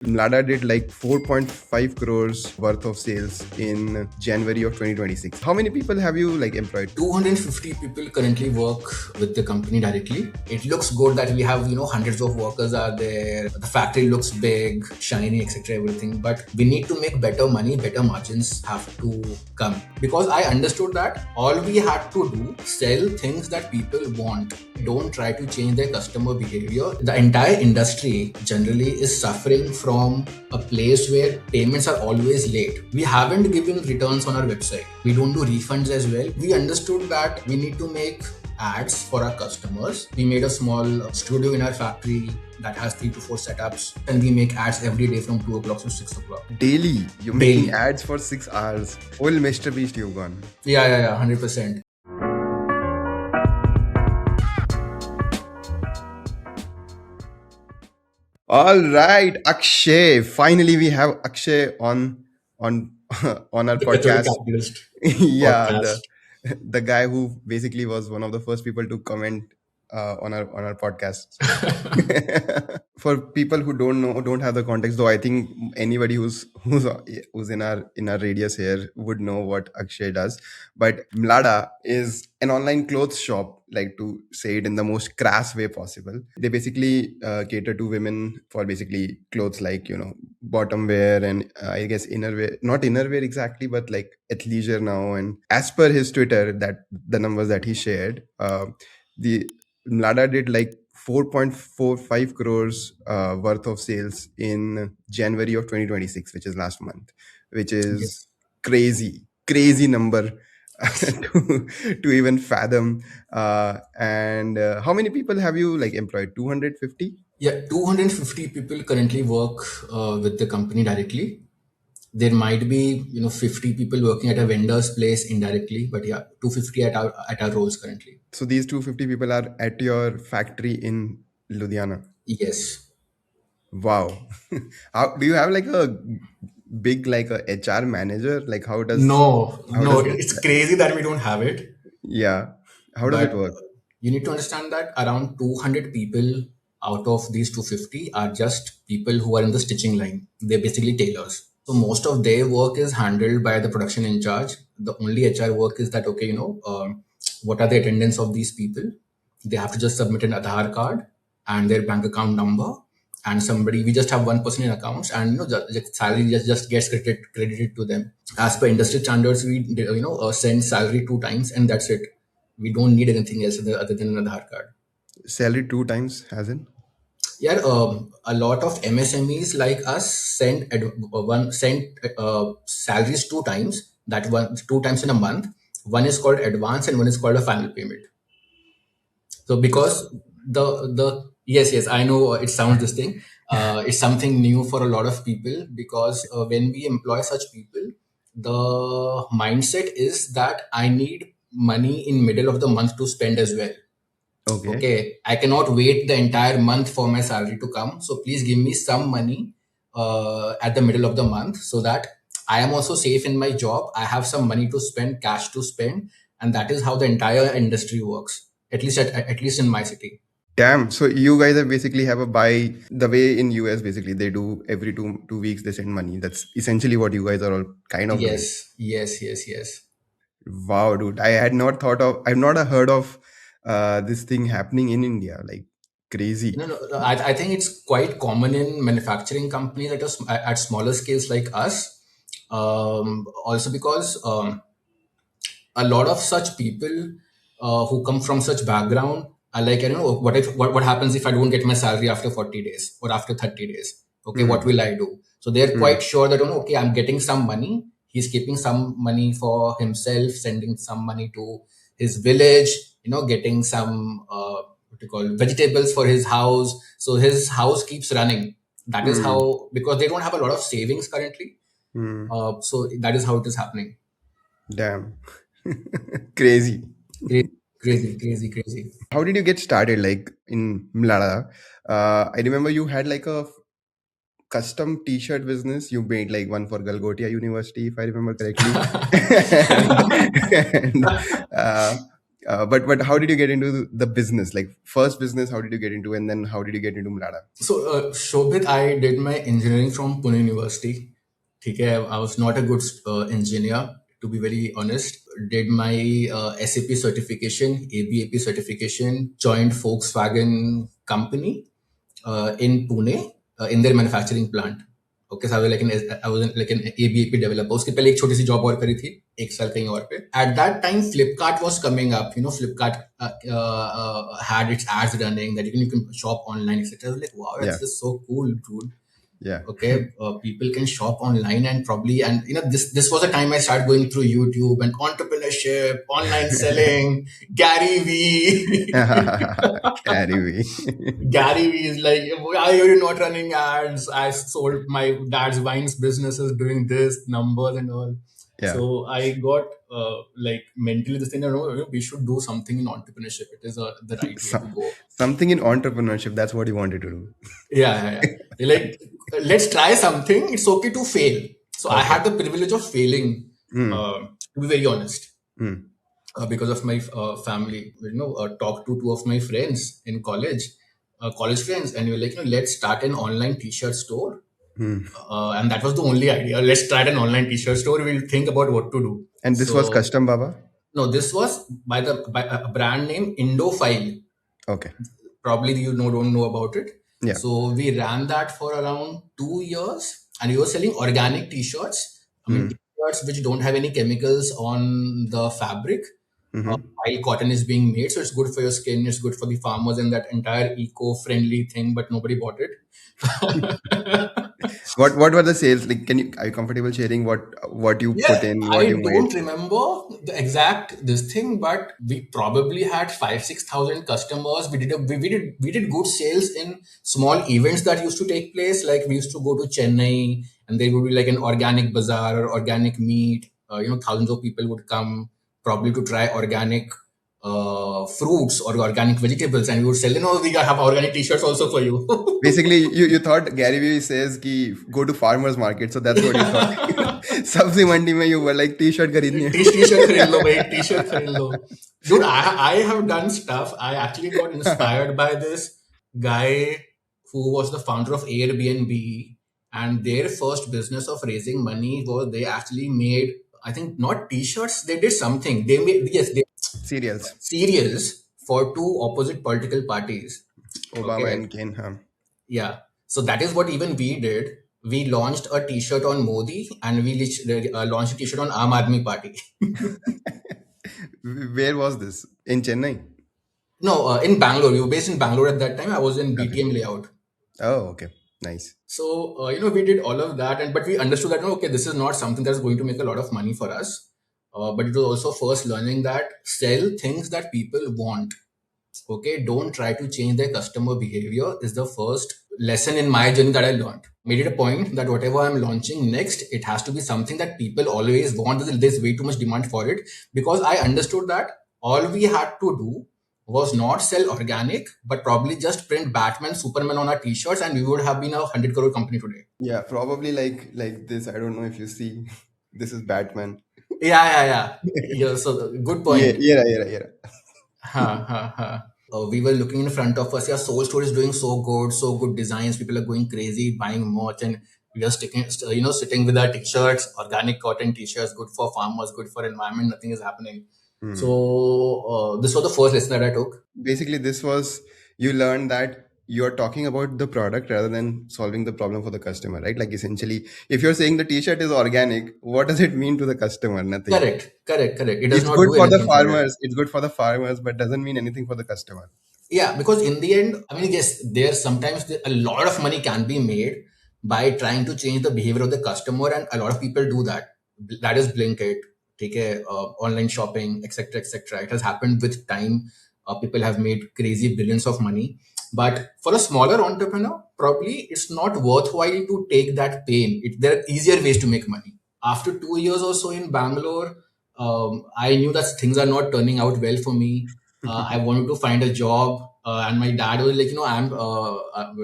Mlada did like 4.5 crores worth of sales in January of 2026. How many people have you like employed? 250 people currently work with the company directly. It looks good that we have, hundreds of workers are there. The factory looks big, shiny, etc. Everything. But we need to make better money, better margins have to come. Because I understood that all we had to do, sell things that people want. Don't try to change their customer behavior. The entire industry generally is suffering from a place where payments are always late. We haven't given returns on our website. We don't do refunds as well. We understood that we need to make ads for our customers. We made a small studio in our factory that has 3 to 4 setups, and we make ads every day from 2 o'clock to 6 o'clock. Daily, you're making ads for 6 hours. Full Mr. Beast you've gone. Yeah, 100%. All right, Akshay. Finally, we have Akshay on on our The Kachori podcast. capitalist Yeah, podcast. the guy who basically was one of the first people to comment on our podcast. For people who don't have the context, though, I think anybody who's in our radius here would know what Akshay does. But Mlada is an online clothes shop, like to say it in the most crass way possible. They basically cater to women for basically clothes like bottom wear and I guess innerwear, not innerwear exactly, but like athleisure now. And as per his Twitter, that the numbers that he shared, the Mlada did like 4.45 crores worth of sales in January of 2026, which is last month, which is Yes. crazy number to even fathom. And how many people have you like employed? 250? Yeah, 250 people currently work with the company directly. There might be 50 people working at a vendor's place indirectly, but yeah, 250 at our roles currently. So these 250 people are at your factory in Ludhiana. Yes. Wow. How do you have like a big like a HR manager? Like how No, does it's crazy that we don't have it. yeah. How does it But work? you need to understand that around 200 people out of these 250 are just people who are in the stitching line. They're basically tailors. So most of their work is handled by the production in charge. The only HR work is that, okay, what are the attendance of these people? They have to just submit an Aadhaar card and their bank account number. And somebody, we just have one person in accounts, and the salary just gets credited to them. As per industry standards, we send salary 2 times, and that's it. We don't need anything else other than an Aadhaar card. Salary two times, has in? Yeah, a lot of MSMEs like us send salaries 2 times. That one 2 times in a month. One is called advance, and one is called a final payment. So because the yes, I know it sounds this thing. It's something new for a lot of people because when we employ such people, the mindset is that I need money in middle of the month to spend as well. Okay. Okay, I cannot wait the entire month for my salary to come. So please give me some money at the middle of the month so that I am also safe in my job. I have some money to spend, cash to spend, and that is how the entire industry works. At least in my city. Damn. So you guys have basically have a buy the way in US basically they do every two weeks they send money. That's essentially what you guys are all kind of doing. Yes. Wow, dude. I've not heard of this thing happening in India. Like crazy. No. I think it's quite common in manufacturing companies at smaller scales like us. Also because a lot of such people who come from such background are like, I don't know, what happens if I don't get my salary after 40 days or after 30 days? Okay, what Hmm. will I do? So they're Hmm. quite sure that, okay, I'm getting some money. He's keeping some money for himself, sending some money to his village, getting some, what you call, vegetables for his house. So his house keeps running. That is Hmm. how, because they don't have a lot of savings currently. Hmm. So that is how it is happening. Damn. Crazy. Crazy. How did you get started like in Mlada? I remember you had like a custom t-shirt business. You made like one for Galgotia University, if I remember correctly. and, uh, But how did you get into the business? Like first business, how did you get into, and then how did you get into Mlada? So, Shobhit, I did my engineering from Pune University. Okay, I was not a good engineer, to be very honest. Did my SAP certification, ABAP certification, joined Volkswagen company in Pune in their manufacturing plant. Okay, so I was like an ABAP developer. उसके पहले एक छोटी सी job और करी थी एक साल कहीं और पे. At that time, Flipkart was coming up. You know, Flipkart had its ads running that you can shop online, etc. I was like, wow, Yeah, that's just so cool, dude. yeah. Okay, people can shop online and probably, and this was the time I started going through YouTube and entrepreneurship, online selling, Gary Vee. Carry me. Gary Vee is like, why are you not running ads? I sold my dad's wines businesses doing this, numbers and all. Yeah. So I got like mentally this thing, we should do something in entrepreneurship. It is the right way to Some, go. something in entrepreneurship. That's what you wanted to do. Yeah, yeah, yeah. They're like, let's try something. It's okay to fail. So I Okay. had the privilege of failing, Mm, to be very honest. mm, Because of my family, talked to two of my friends in college, college friends, and we were like, let's start an online t-shirt store. mm. And that was the only idea. Let's start an online t-shirt store. We'll think about what to do. And this was So custom, Baba. no, this was by a brand name Indophile. Okay. Probably you don't know about it. Yeah. So we ran that for around 2 years, and we were selling organic t-shirts. I mean, Mm, t-shirts which don't have any chemicals on the fabric. mm-hmm. While cotton is being made, so it's good for your skin, it's good for the farmers, and that entire eco-friendly thing. But nobody bought it. What were the sales like? Are you comfortable sharing what you put Yeah, in, what I you made? don't remember the exact this thing, but we probably had 5,000-6,000 customers. We did good sales in small events that used to take place. Like we used to go to Chennai, and there would be like an organic bazaar or organic meat. Thousands of people would come probably to try organic fruits or organic vegetables, and we would sell. We have organic T-shirts also for you. Basically, you thought Gary Vee says ki go to farmers market, so that's what you thought. Sabzi mandi mein you were like t-shirt kharidni hai. T-shirt खरीद लो भाई T-shirt खरीद लो dude I have done stuff. I actually got inspired by this guy who was the founder of Airbnb, and their first business of raising money was they actually made, I think, not t-shirts, they did something. They made, yes, they Cereals. cereals for two opposite political parties. Obama Okay. and Ken. Huh? Yeah. So that is what even we did. We launched a t-shirt on Modi, and we launched a t-shirt on Aam Aadmi Party. Where was this? In Chennai? No, in Bangalore. We were based in Bangalore at that time. I was in Okay. BTM layout. Oh, okay. Nice. So, we did all of that, but we understood that, no, okay, this is not something that's going to make a lot of money for us. But it was also first learning that sell things that people want. Okay, don't try to change their customer behavior is the first lesson in my journey that I learned. Made it a point that whatever I'm launching next, it has to be something that people always want. There's way too much demand for it, because I understood that all we had to do was not sell organic, but probably just print Batman, Superman on our t-shirts, and we would have been a 100 crore company today. Yeah, probably like this. I don't know if you see. This is Batman. Yeah. So good Yeah, point. yeah. We were looking in front of us. Yeah, Soul Store is doing so good designs. People are going crazy buying merch, and we are sitting with our t-shirts, organic cotton t-shirts, good for farmers, good for environment. Nothing is happening. Hmm. So this was the first lesson that I took. Basically, this was you learned that you're talking about the product rather than solving the problem for the customer, right? Like essentially, if you're saying the t-shirt is organic, what does it mean to the customer? Nothing. Correct. It does It's not good do for the anything for it. farmers. It's good for the farmers, but doesn't mean anything for the customer. Yeah, because in the end, I mean, yes, there's sometimes a lot of money can be made by trying to change the behavior of the customer, and a lot of people do that. That is Blinkit, take a online shopping, etc., etc. It has happened with time. People have made crazy billions of money, but for a smaller entrepreneur, probably it's not worthwhile to take that pain. There are easier ways to make money. After 2 years or so in Bangalore, I knew that things are not turning out well for me. I wanted to find a job, and my dad was like,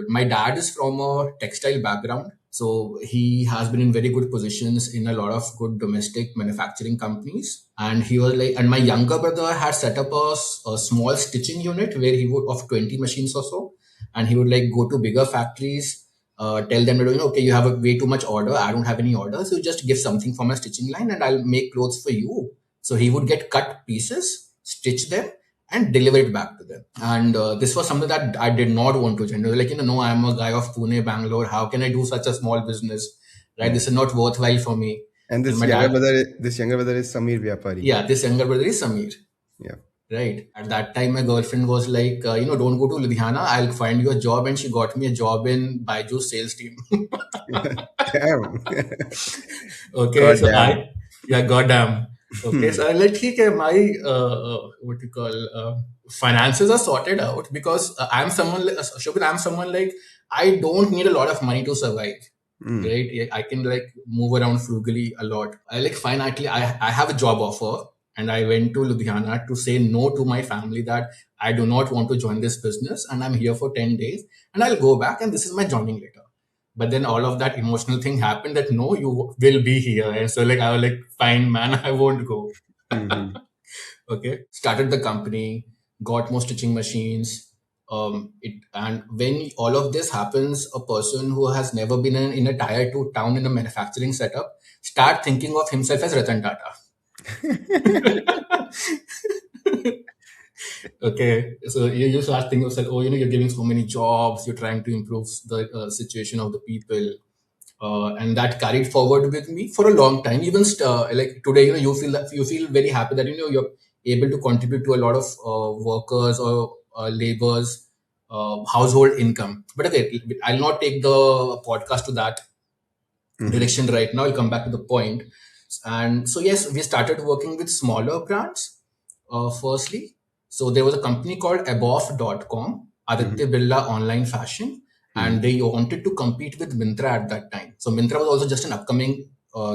my dad is from a textile background. So he has been in very good positions in a lot of good domestic manufacturing companies. And he was like, and my younger brother had set up a small stitching unit where he would, of 20 machines or so, and he would like go to bigger factories, tell them, okay, you have a way too much order. I don't have any orders. So just give something for my stitching line and I'll make clothes for you. So he would get cut pieces, stitch them, and deliver it back to them. And this was something that I did not want to join. They were like, no, I'm a guy of Pune, Bangalore. How can I do such a small business? Right? This is not worthwhile for me. And And my dad, this younger brother is Samir Vyapari. yeah, this younger brother is Samir. Yeah. Right. At that time, my girlfriend was like, don't go to Ludhiana. I'll find you a job. And she got me a job in Baiju's sales team. Damn. Okay. God So damn. yeah, goddamn. Okay. So I like, okay, my, what you call, finances are sorted out because I'm someone like, Shobhit, I'm someone like, I don't need a lot of money to survive. Mm. Right. Yeah, I can like move around frugally a lot. I like, fine, actually, I have a job offer. And I went to Ludhiana to say no to my family that I do not want to join this business and I'm here for 10 days and I'll go back and this is my joining letter. But then all of that emotional thing happened that no, you will be here. And so like I was like, fine, man, I won't go. Mm-hmm. Okay. Started the company, got more stitching machines. And when all of this happens, a person who has never been in a tier two town in a manufacturing setup start thinking of himself as Ratan Tata. Okay, so you start thinking yourself, oh, you're giving so many jobs, you're trying to improve the situation of the people, and that carried forward with me for a long time. Even like today, you feel very happy that you're able to contribute to a lot of workers or laborers' household income. But okay, I'll not take the podcast to that Mm-hmm. direction right now. I'll come back to the point. And so, yes, we started working with smaller brands firstly. So, there was a company called aboff.com, Aditya Mm-hmm. Birla Online Fashion, and they wanted to compete with Mintra at that time. So, Mintra was also just an upcoming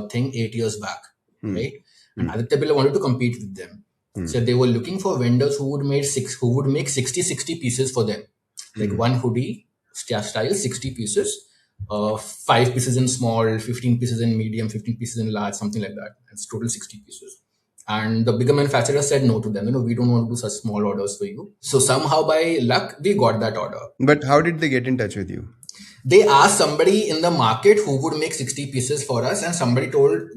thing 8 years back, right? And Aditya Birla wanted to compete with them. So, they were looking for vendors who would make 60 pieces for them, like one hoodie style, 60 pieces, 5 pieces in small, 15 pieces in medium, 15 pieces in large, something like that. It's total 60 pieces. And the bigger manufacturer said no to them. We don't want to do such small orders for you. So somehow by luck, we got that order. But how did they get in touch with you? They asked somebody in the market who would make 60 pieces for us, and somebody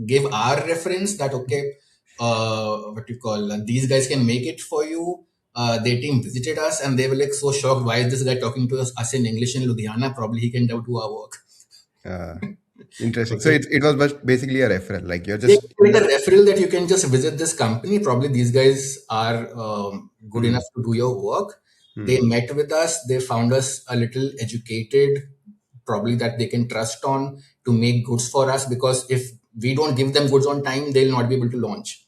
gave our reference that, okay, what you call, these guys can make it for you. Their team visited us and they were like so shocked. Why is this guy talking to us in English in Ludhiana? Probably he can do our work. Uh, Interesting. So Okay. it was but basically a referral. Like you're They just get a referral that you can just visit this company. Probably these guys are good enough to do your work. They met with us. They found us a little educated, probably that they can trust on to make goods for us. Because if we don't give them goods on time, they'll not be able to launch.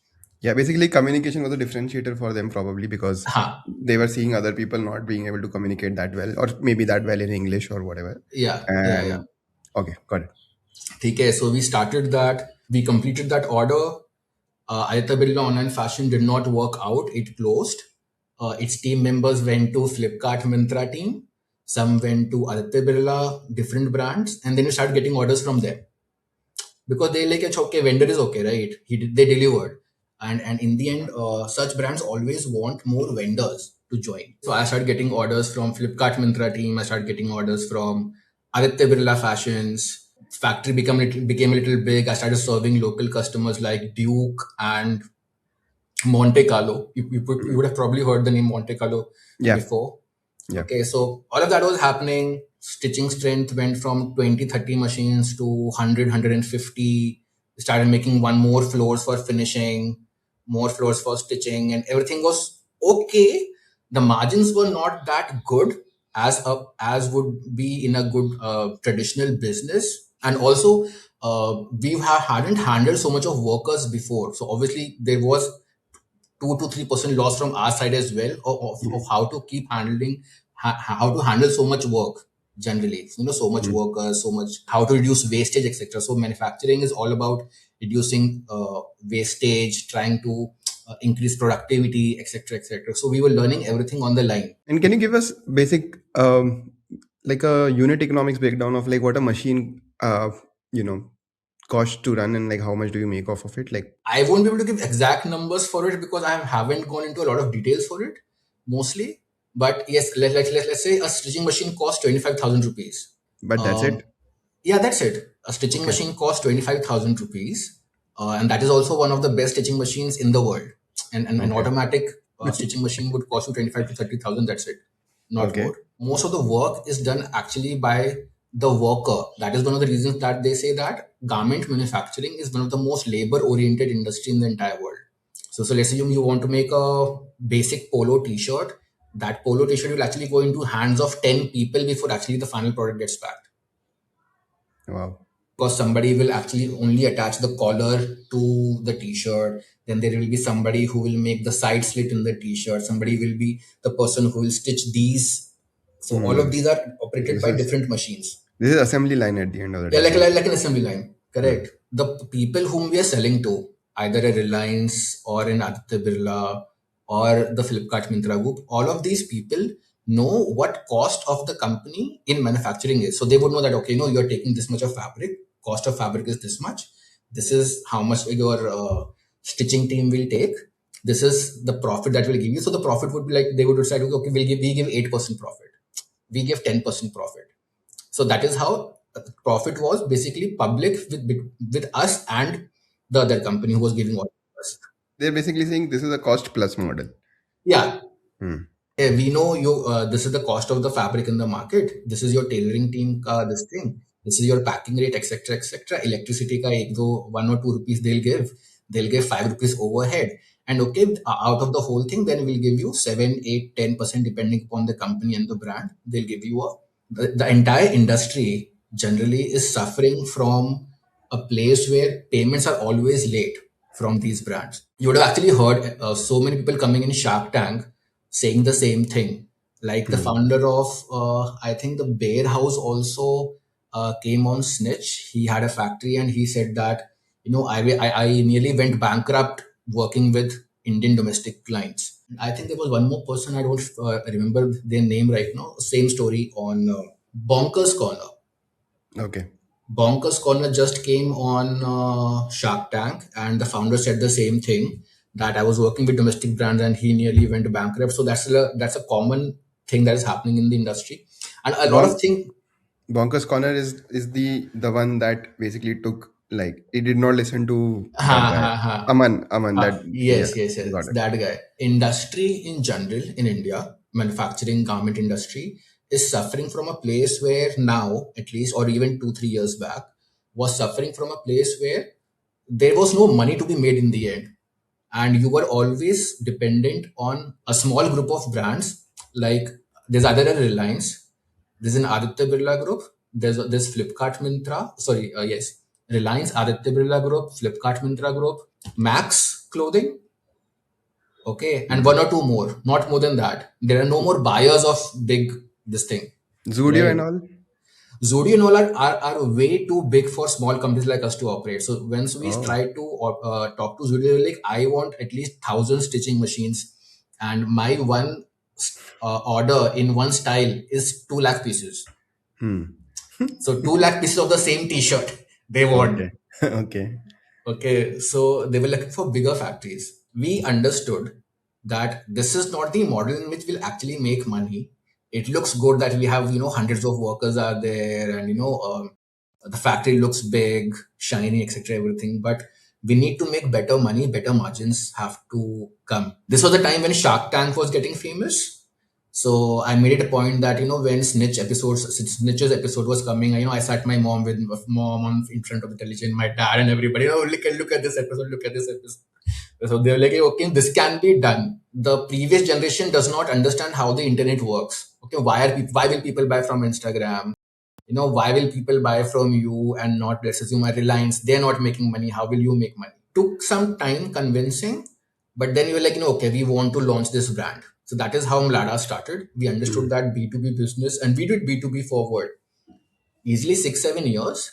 yeah. Basically, communication was a differentiator for them probably because Huh. they were seeing other people not being able to communicate that well, or maybe that well in English or whatever. Yeah, yeah, yeah. And okay, got it. Okay, so we started that. We completed that order. Aditya Birla Online Fashion did not work out. It closed. Its team members went to Flipkart Mintra team. Some went to Aditya Birla, different brands. And then we started getting orders from them. Because they like, it's okay, vendor is okay, right? They delivered. And in the end, such brands always want more vendors to join. So I started getting orders from Flipkart Mintra team. I started getting orders from Aditya Birla Fashions. Factory became a little big. I started serving local customers like Duke and Monte Carlo. You would have probably heard the name Monte Carlo Yeah, before. yeah. Okay, so all of that was happening. Stitching strength went from 20, 30 machines to 100, 150. We started making one more floors for finishing, more floors for stitching, and everything was okay. The margins were not that good as would be in a good traditional business. And also, hadn't handled so much of workers before. So obviously there was 2 to 3% loss from our side as well of how to keep handling how to handle so much work generally, so much workers, so much how to reduce wastage, etc. So manufacturing is all about reducing wastage, trying to increase productivity, etc., etc. So we were learning everything on the line. And can you give us basic like a unit economics breakdown of like what a machine uh, you know, cost to run, and like how much do you make off of it? Like, I won't be able to give exact numbers for it because I haven't gone into a lot of details for it, mostly. But yes, let's say a stitching machine costs 25,000 rupees. but that's Um, it. yeah, that's it. A stitching Okay. machine costs 25,000 rupees. And that is also one of the best stitching machines in the world. And an Okay. automatic stitching machine would cost you 25 to 30,000. That's it, not Okay. more. Most of the work is done actually by the worker. That is one of the reasons that they say that garment manufacturing is one of the most labor oriented industry in the entire world. So let's assume you want to make a basic polo t-shirt. That polo t-shirt will actually go into hands of 10 people before actually the final product gets packed, Wow. because somebody will actually only attach the collar to the t-shirt. Then there will be somebody who will make the side slit in the t-shirt. Somebody will be the person who will stitch these. So all of Hmm. these are operated This by is different machines. this is assembly line at the end of the Yeah, day. Like, like an assembly line. hmm. Correct. The people whom we are selling to, either a Reliance or an Aditya Birla or the Flipkart Mintra group, all of these people know what cost of the company in manufacturing is. So they would know that, okay, no, you're taking this much of fabric, cost of fabric is this much. This is how much your stitching team will take. This is the profit that will give you. So the profit would be like, they would decide, okay, we give 8% profit. We give 10% profit. So that is how profit was basically public with us and the other company who was giving all us. They're basically saying this is a cost plus model. Yeah, Hmm. we know you. This is the cost of the fabric in the market. This is your tailoring team. This thing. This is your packing rate, etc., etc. Electricity ka ek do 1 or 2 rupees they'll give. They'll give 5 rupees overhead. And okay, out of the whole thing, then we'll give you 7, 8, 10% depending upon the company and the brand. They'll give you the entire industry generally is suffering from a place where payments are always late from these brands. You would have actually heard so many people coming in Shark Tank saying the same thing. Like the Hmm. founder of, I think the Bear House also came on Snitch. He had a factory and he said that, I nearly went bankrupt working with Indian domestic clients. I think there was one more person, I don't remember their name right now. Same story on Bonkers Corner. Okay. Bonkers Corner just came on Shark Tank, and the founder said the same thing, that I was working with domestic brands and he nearly went bankrupt. So that's a common thing that is happening in the industry, and a lot of Bon thing. Bonkers Corner is the one that basically took, like, he did not listen to Ha that guy. ha ha. Aman, that, yeah, Yes. got it. That guy. Industry in general in India, manufacturing garment industry is suffering from a place where now, at least, or even 2, 3 years back, was suffering from a place where there was no money to be made in the end, and you were always dependent on a small group of brands. Like there's either a Reliance, there's an Aditya Birla Group, there's Flipkart Mintra. Sorry, yes, Reliance, Aditya Birla Group, Flipkart Mintra Group, Max Clothing, okay, and one Hmm. or two more, not more than that. There are no more buyers of big this thing, Zudio and right? all. Zudio and all are way too big for small companies like us to operate. So once we Oh. try to talk to Zudio, like I want at least 1,000 stitching machines, and my one order in one style is 2 lakh pieces. Hmm. So 2 lakh pieces of the same T-shirt they want. Okay. Okay. Okay, so they were looking for bigger factories. We understood that this is not the model in which we'll actually make money. It looks good that we have, hundreds of workers are there, and the factory looks big, shiny, etc. Everything, but we need to make better money. Better margins have to come. This was the time when Shark Tank was getting famous. So I made it a point that when Snitches episode was coming, I sat my mom with mom on in front of the television, my dad and everybody. Oh, look at this episode, look at this episode. So they were like, okay, this can be done. The previous generation does not understand how the internet works. Okay, why will people buy from Instagram? Why will people buy from you and not, let's assume, a Reliance? They're not making money. How will you make money? Took some time convincing, but then you were like, okay, we want to launch this brand. So that is how Mlada started. We understood Hmm. that B2B business, and we did B2B forward easily 6, 7 years.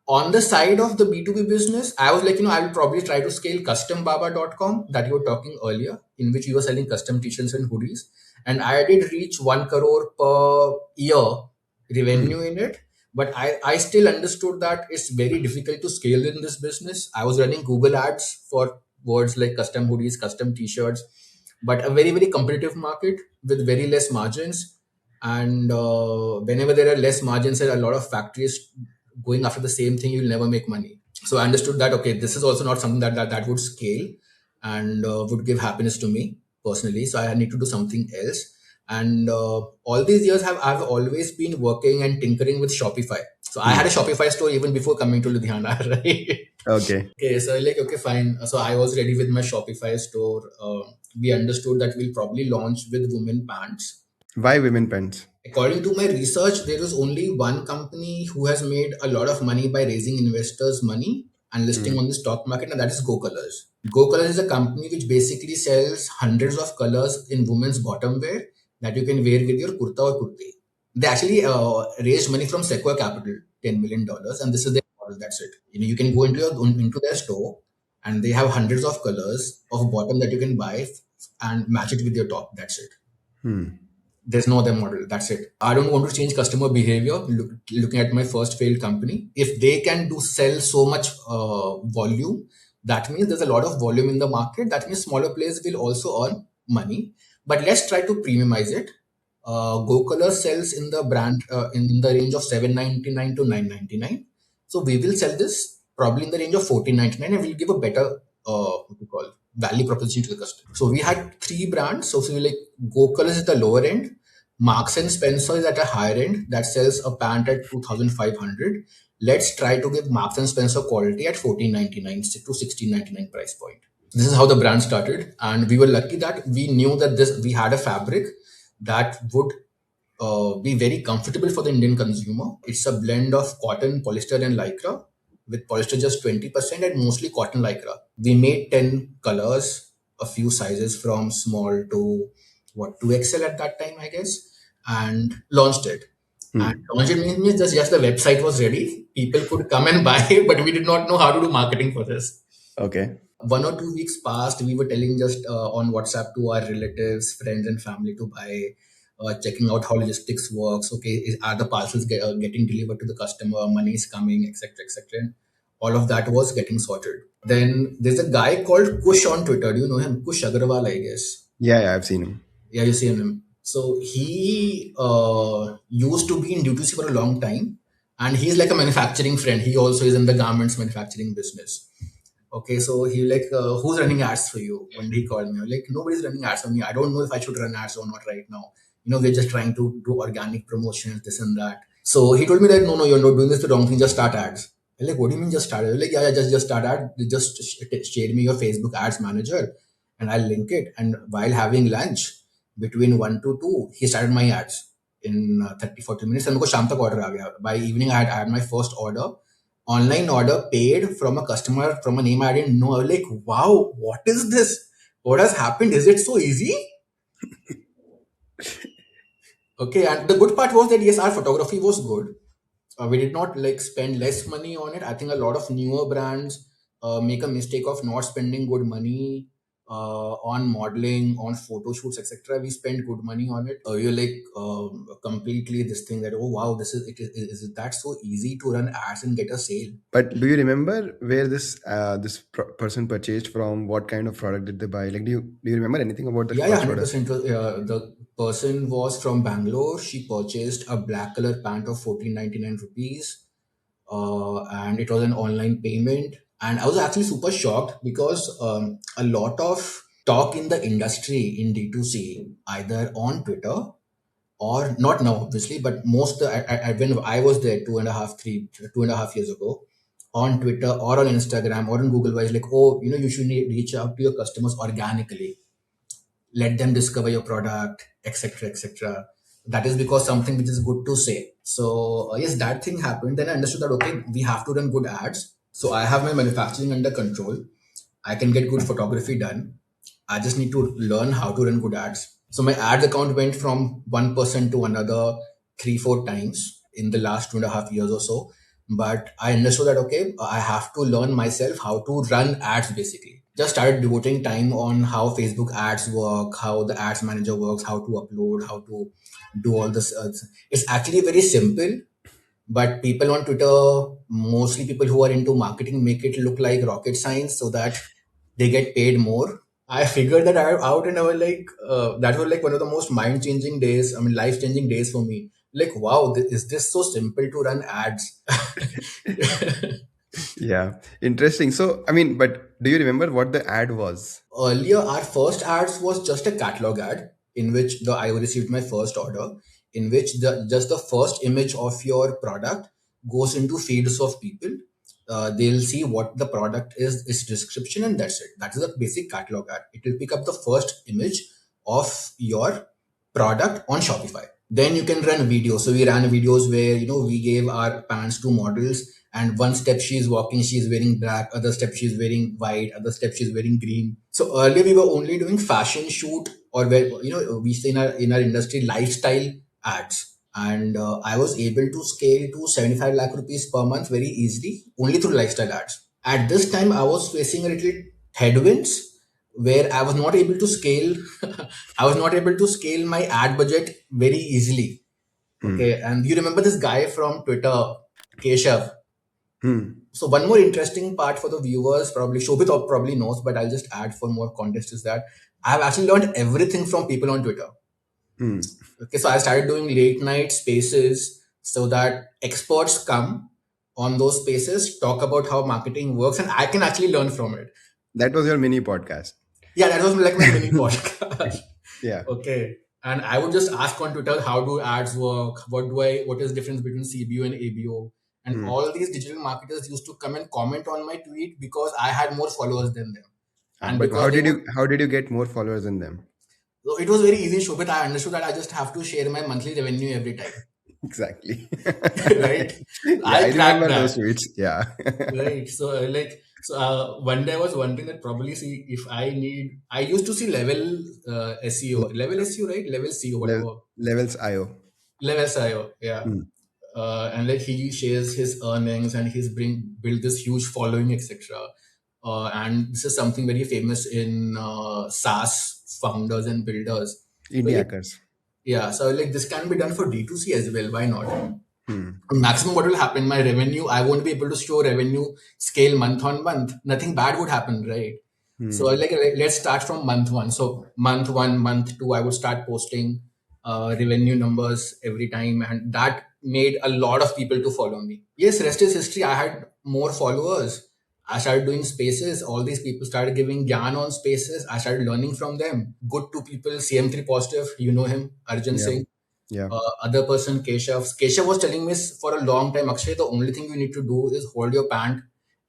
On the side of the B2B business, I was like, I will probably try to scale custombaba.com that you were talking earlier, in which you were selling custom t-shirts and hoodies. And I did reach 1 crore per year revenue Hmm. in it. But I still understood that it's very difficult to scale in this business. I was running Google ads for words like custom hoodies, custom t-shirts, but a very, very competitive market with very less margins. And whenever there are less margins and a lot of factories going after the same thing, you'll never make money. So I understood that, okay, this is also not something that would scale and would give happiness to me personally. So I need to do something else. And all these years I've always been working and tinkering with Shopify. So I had a Hmm. Shopify store even before coming to Ludhiana, right? Okay. Okay, so like, okay, fine. So I was ready with my Shopify store. We understood that we'll probably launch with women pants. Why women pants? According to my research, there is only one company who has made a lot of money by raising investors' money and listing Hmm. on the stock market, and that is Go Colors. Go Colors is a company which basically sells hundreds of colors in women's bottom wear that you can wear with your kurta or kurti. They actually raised money from Sequoia Capital, $10 million, and this is their model. That's it. You can go into their store, and they have hundreds of colors of bottom that you can buy and match it with your top. That's it. Hmm. There's no other model. That's it. I don't want to change customer behavior. Looking at my first failed company, if they can do sell so much volume, that means there's a lot of volume in the market. That means smaller players will also earn money. But let's try to premiumize it. Go Color sells in the brand in the range of 799 to 999. So we will sell this probably in the range of 1499, and we'll give a better what we call value proposition to the customer. So we had three brands. So we like Go Color is at the lower end, Marks and Spencer is at a higher end that sells a pant at 2,500. Let's try to give Marks and Spencer quality at 1499 to 1699 price point. This is how the brand started, and we were lucky that we knew that this we had a fabric that would be very comfortable for the Indian consumer. It's a blend of cotton, polyester, and lycra, with polyester just 20% and mostly cotton lycra. We made 10 colors, a few sizes from small to what 2XL at that time, I guess, and launched it. And Hmm. launched it means just yes, the website was ready. People could come and buy, but we did not know how to do marketing for this. Okay. 1 or 2 weeks passed. We were telling just on WhatsApp to our relatives, friends, and family to buy, checking out how logistics works. Okay, are the parcels getting delivered to the customer? Money is coming, etc., etc. And all of that was getting sorted. Then there's a guy called Kush on Twitter. Do you know him? Kush Agarwal, I guess. Yeah, yeah, I've seen him. Yeah, you see him. So he used to be in D2C for a long time, and he's like a manufacturing friend. He also is in the garments manufacturing business. Okay, so he like, who's running ads for you? When he called me, I'm like, nobody's running ads for me. I don't know if I should run ads or not right now. We're just trying to do organic promotions, this and that. So he told me that no, you're not doing this the wrong thing. Just start ads. I'm like, what do you mean just start? I'm like, yeah, just start ad. Just share me your Facebook ads manager, and I'll link it. And while having lunch between 1 to 2, he started my ads in 30-40 minutes. And मेरे को शाम तक order आ गया. By evening, I had my first order, online order paid from a customer from a name I didn't know. I was like, wow, what is this? What has happened? Is it so easy? Okay, and the good part was that yes, our photography was good. We did not like spend less money on it. I think a lot of newer brands make a mistake of not spending good money on modeling, on photo shoots, etc. We spend good money on it. You're like completely this thing that, oh wow, this is it is it that so easy to run ads and get a sale? But do you remember where person purchased from? What kind of product did they buy? Like, do you remember anything about that Yeah, first order? 100%. The person was from Bangalore. She purchased a black color pant of 1499 rupees, and it was an online payment. And I was actually super shocked because a lot of talk in the industry in D2C, either on Twitter or not now, obviously, but most when I was there 2.5 years ago, on Twitter or on Instagram or on Google, was like, oh, you should reach out to your customers organically, let them discover your product, etc., etc. That is because something which is good to say. So yes, that thing happened. Then I understood that okay, we have to run good ads. So I have my manufacturing under control. I can get good photography done. I just need to learn how to run good ads. So my ads account went from one person to another 3-4 times in the last 2.5 years or so. But I understood that okay, I have to learn myself how to run ads basically. Just started devoting time on how Facebook ads work, how the ads manager works, how to upload, how to do all this. It's actually very simple, But people on Twitter, mostly people who are into marketing, make it look like rocket science so that they get paid more. I figured that out, and I was like, that was like one of the most mind changing days. I mean, life changing days for me. Like, wow, is this so simple to run ads? Yeah, interesting. So, I mean, but do you remember what the ad was? Earlier, our first ads was just a catalog ad in which the I received my first order, in which the first image of your product goes into feeds of people. They'll see what the product is, its description, and that's it. That is a basic catalog ad. It will pick up the first image of your product on Shopify. Then you can run videos. So we ran videos where we gave our pants to models, and one step she's walking, she's wearing black, other step she's wearing white, other step she's wearing green. So earlier we were only doing fashion shoot, or where we say in our industry lifestyle ads. And I was able to scale to 75 lakh rupees per month very easily only through lifestyle ads. At this time I was facing a little headwinds where I was not able to scale. I was not able to scale my ad budget very easily. Hmm. Okay, and you remember this guy from Twitter, Keshav? Hmm. So one more interesting part for the viewers, probably Shobhit probably knows, but I'll just add for more context is that I've actually learned everything from people on Twitter. Hmm. Okay, so I started doing late night spaces so that experts come on those spaces, talk about how marketing works, and I can actually learn from it. That was your mini podcast. Yeah, that was like my mini podcast. Yeah. Okay. And I would just ask on Twitter, how do ads work? What is the difference between CBO and ABO? And Hmm. all these digital marketers used to come and comment on my tweet because I had more followers than them. And But because they would, how did you get more followers than them? so it was very easy, Shobhit. I understood that I just have to share my monthly revenue every time. Exactly. Right? Yeah, I I cracked remember those that. tweets. Yeah. Right. So one day I was wondering that probably see if I used to see level level SEO, right? Level CEO, whatever. Levels IO. Level SEO, yeah. Hmm. And like he shares his earnings and he's built this huge following, etc. And this is something very famous in SaaS founders and builders. So Indie hackers. yeah, so like this can be done for D2C as well. Why not? Hmm. Maximum what will happen, my revenue, I won't be able to show revenue scale month on month. Nothing bad would happen, right? So Hmm. let's start from month one. So month one, month two, I would start posting revenue numbers every time, and that made a lot of people to follow me. Yes, rest is history. I had more followers. I started doing spaces. All these people started giving gyan on spaces. I started learning from them. Good two people, CM3 positive, you know him, Arjun Yeah. Singh. Yeah. Other person, Keshav was telling me for a long time, Akshay, the only thing you need to do is hold your pant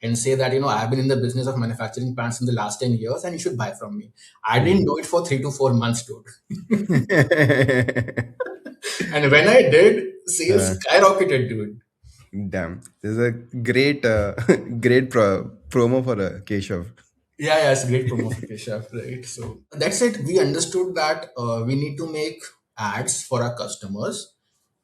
and say that, I've been in the business of manufacturing pants in the last 10 years and you should buy from me. I didn't Hmm. do it for 3 to 4 months, dude. And when I did, Uh, sales skyrocketed, dude. damn. This is a great, great promo for Keshav. Yeah, it's a great promo for Keshav, right? So that's it. We understood that we need to make ads for our customers,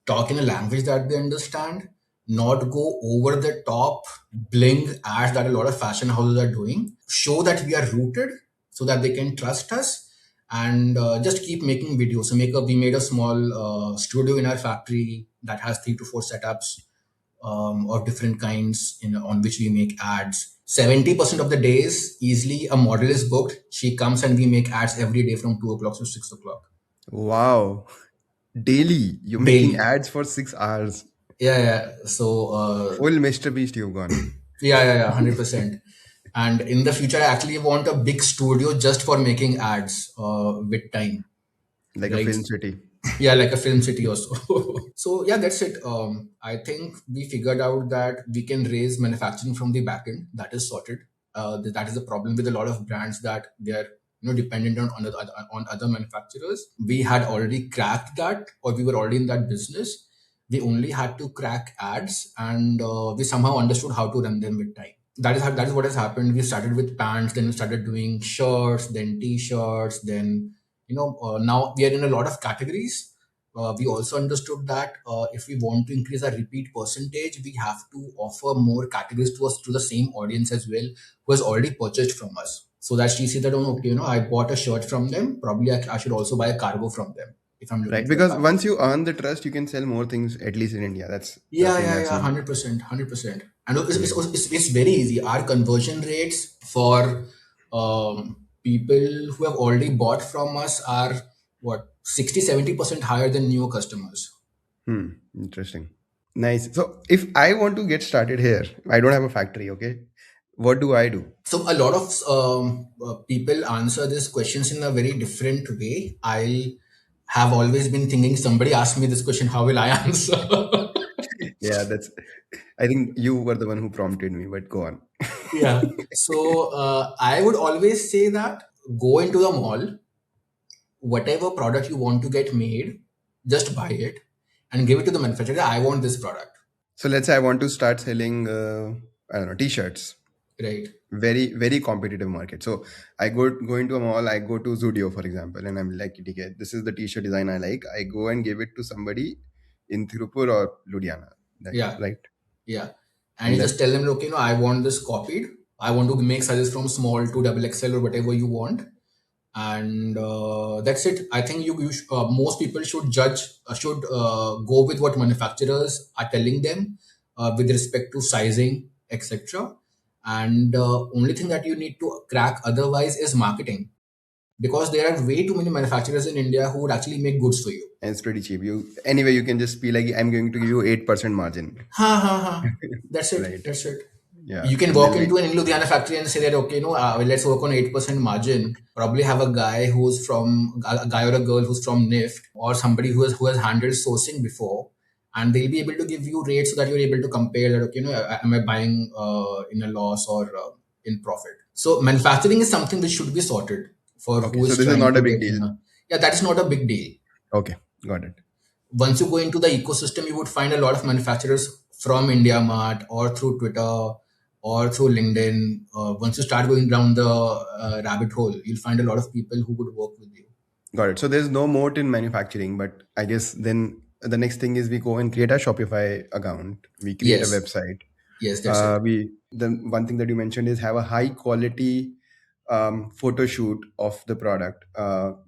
talk in a language that they understand, not go over the top, bling ads that a lot of fashion houses are doing, show that we are rooted so that they can trust us, and just keep making videos. So we made a small studio in our factory that has 3 to 4 setups of different kinds on which we make ads. 70% of the days, easily a model is booked. She comes and we make ads every day from 2 o'clock to 6 o'clock Wow. Daily. You're making daily. ads for 6 hours. Yeah, yeah. So, Full Mr. Beast you've gone. yeah, 100%. And in the future, I actually want a big studio just for making ads with time. Like a Like, film city. yeah, like a film city or so. So yeah, that's it. I think we figured out that we can raise manufacturing from the back end. That is sorted. That is the problem with a lot of brands, that they are dependent on other manufacturers. We had already cracked that, or we were already in that business. We only had to crack ads, and we somehow understood how to run them with time. That is what has happened. We started with pants, then we started doing shirts, then t-shirts, then now we are in a lot of categories. We also understood that if we want to increase our repeat percentage, we have to offer more categories to us, to the same audience as well, who has already purchased from us, so that she sees that, oh, okay, I bought a shirt from them, probably I should also buy a cargo from them. if I'm looking Right, for a because fabric. once you earn the trust, you can sell more things, at least in India. That's the Yeah, thing yeah, I've yeah, seen. 100%, 100%. And Hmm. it's very easy. Our conversion rates for people who have already bought from us are what 60-70% higher than new customers. Interesting. Nice. So if I want to get started here, I don't have a factory, okay? What do I do? So a lot of people answer these questions in a very different way. I have always been thinking somebody asked me this question, how will I answer? Yeah, that's. I think you were the one who prompted me, but go on. Yeah. So I would always say that go into the mall, whatever product you want to get made, just buy it and give it to the manufacturer. I want this product, So let's say I want to start selling, I don't know, t-shirts. right? Very, very competitive market. So I go into a mall. I go to Zudio, for example, and I'm like, okay, this is the t-shirt design I like. I go and give it to somebody in Tirupur or Ludhiana, like, Yeah, right? yeah. And And you just then tell them, look, I want this copied. I want to make sizes from small to double XL or whatever you want, and that's it. I think most people should should go with what manufacturers are telling them with respect to sizing, etc. And only thing that you need to crack otherwise is marketing, because there are way too many manufacturers in India who would actually make goods for you. and it's pretty cheap. You can just be like, I'm going to give you 8% margin, Ha ha ha. That's it. right? That's it. Yeah, You can and walk they'll be into an Ludhiana factory and say that, okay, let's work on 8% margin. Probably have a guy who's from a guy or a girl who's from NIFT or somebody who has handled sourcing before, and they'll be able to give you rates so that you're able to compare that. Okay, am I buying in a loss or in profit? So manufacturing is something which should be sorted for okay. who So is this is trying not a to big get deal. in. Yeah, that is not a big deal. Okay, got it. Once you go into the ecosystem, you would find a lot of manufacturers from India Mart or through Twitter or through LinkedIn. Once you start going down the rabbit hole, you'll find a lot of people who would work with you. Got it. So there's no moat in manufacturing, but I guess then the next thing is we go and create a Shopify account. We create a Yes, website. yes, that's it. We the one thing that you mentioned is have a high quality photo shoot of the product.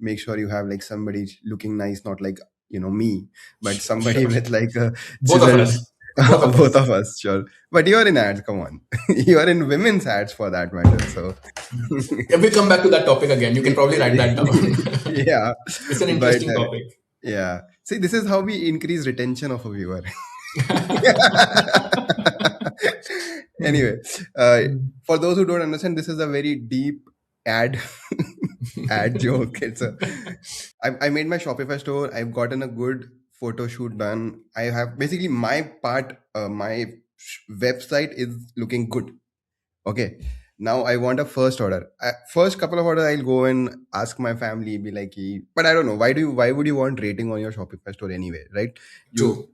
Make sure you have like somebody looking nice, not like me, but Sure, somebody sure. with like a Both of chiseled. us. Both of Both us. of us, sure. But you're in ads. Come on, you're in women's ads for that matter. So. If we come back to that topic again, you can probably write that down. Yeah, It's an but interesting topic. yeah. See, this is how we increase retention of a viewer. Anyway, uh, for those who don't understand, this is a very deep ad ad joke. I made my Shopify store. I've gotten a good photo shoot done. I have basically my part. My website is looking good. Okay. Now I want a first order. First couple of orders, I'll go and ask my family, be like, but I don't know. Why would you want rating on your Shopify store anyway? Right. You, True.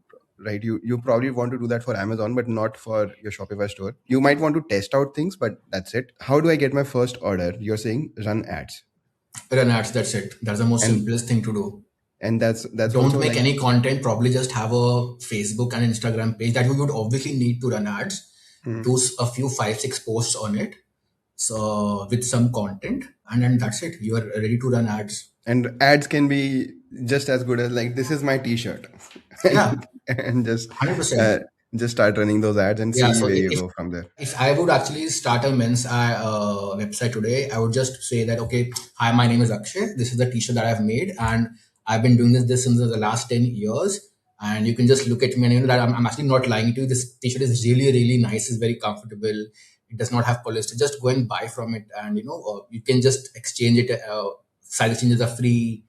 right. You probably want to do that for Amazon, but not for your Shopify store. You might want to test out things, but that's it. How do I get my first order? You're saying run ads. Run ads, that's it. That's the most And, simplest thing to do. that's Don't also make like, any content, probably just have a Facebook and Instagram page that you would obviously need to run ads. hmm. Do a few 5-6 posts on it, so with some content, and then that's it, you are ready to run ads. And ads can be just as good as like, this is my t-shirt. Yeah, And $100. uh, just start running those ads and Yeah, see so where you if go from there. if I would actually start a men's website today, I would just say that, okay, hi, my name is Akshay. This is the t-shirt that I've made, and I've been doing this since the last 10 years. And you can just look at me and you know that I'm actually not lying to you. This t-shirt is really, really nice. It's very comfortable. It does not have polyester. Just go and buy from it, and you can just exchange it. Size changes are free,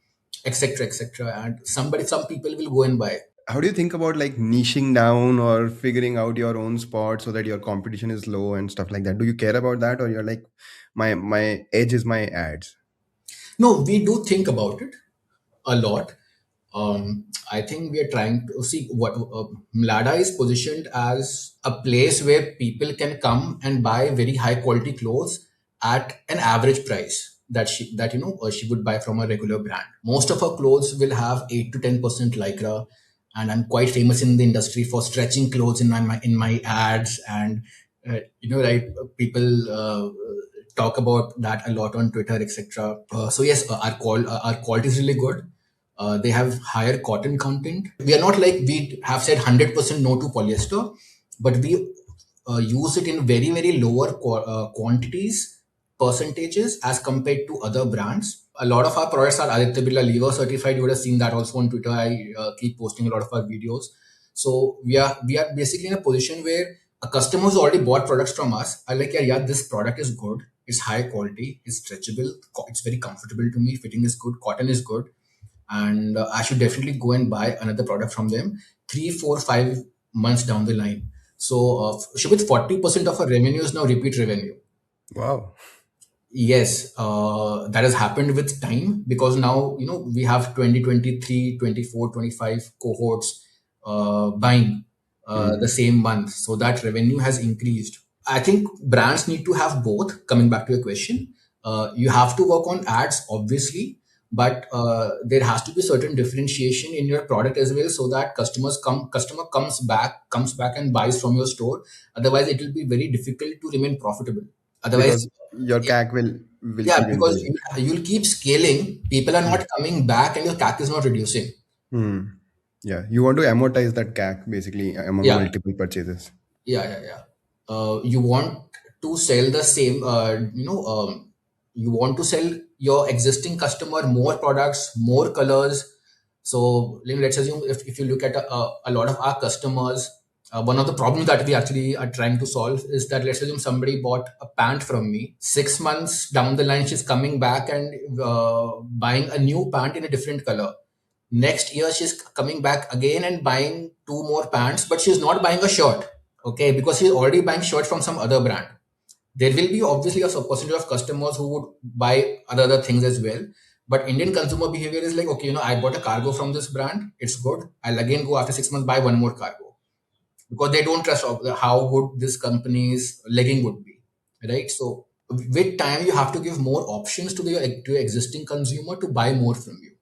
etc., etc. And some people will go and buy. How do you think about like niching down or figuring out your own spot so that your competition is low and stuff like that? Do you care about that, or you're like, my edge is my ads? No, we do think about it a lot. I think we are trying to see what Mlada is positioned as a place where people can come and buy very high quality clothes at an average price she would buy from a regular brand. Most of her clothes will have 8 to 10% lycra, and I'm quite famous in the industry for stretching clothes in my ads, and right, people talk about that a lot on Twitter, etc. So yes, our quality is really good. They have higher cotton content. We are not like we have said 100% no to polyester, but we use it in very, very lower quantities, percentages as compared to other brands. A lot of our products are Aditya Birla Lever certified. You would have seen that also on Twitter. I keep posting a lot of our videos. So we are basically in a position where a customer who's already bought products from us are like, yeah, this product is good. It's high quality. It's stretchable. It's very comfortable to me. Fitting is good. Cotton is good, and I should definitely go and buy another product from them 3, 4, 5 months down the line. So, Shobhit, 40% of our revenue is now repeat revenue. Wow. Yes, that has happened with time because now, we have 2023, 24, 25 cohorts buying the Hmm. same month. So that revenue has increased. I think brands need to have both. Coming back to your question, you have to work on ads, obviously, but there has to be certain differentiation in your product as well, so that customer comes back and buys from your store. Otherwise, it will be very difficult to remain profitable. Because Otherwise, your CAC will yeah, keep because increasing. you'll keep scaling, people are not coming back, and your CAC is not reducing. Hmm. Yeah, you want to amortize that CAC basically among Yeah, multiple purchases. yeah. You want to sell the same, you want to sell your existing customer more products, more colors. So let's assume if you look at a lot of our customers, one of the problems that we actually are trying to solve is that let's assume somebody bought a pant from me. 6 months down the line, she's coming back and buying a new pant in a different color. Next year, she's coming back again and buying two more pants, but she's not buying a shirt. Okay, because she's already buying shirt from some other brand. There will be obviously a percentage of customers who would buy other things as well. But Indian consumer behavior is like, okay, I bought a cargo from this brand. It's good. I'll again go after 6 months, buy one more cargo because they don't trust how good this company's legging would be. Right. So with time, you have to give more options to your existing consumer to buy more from you.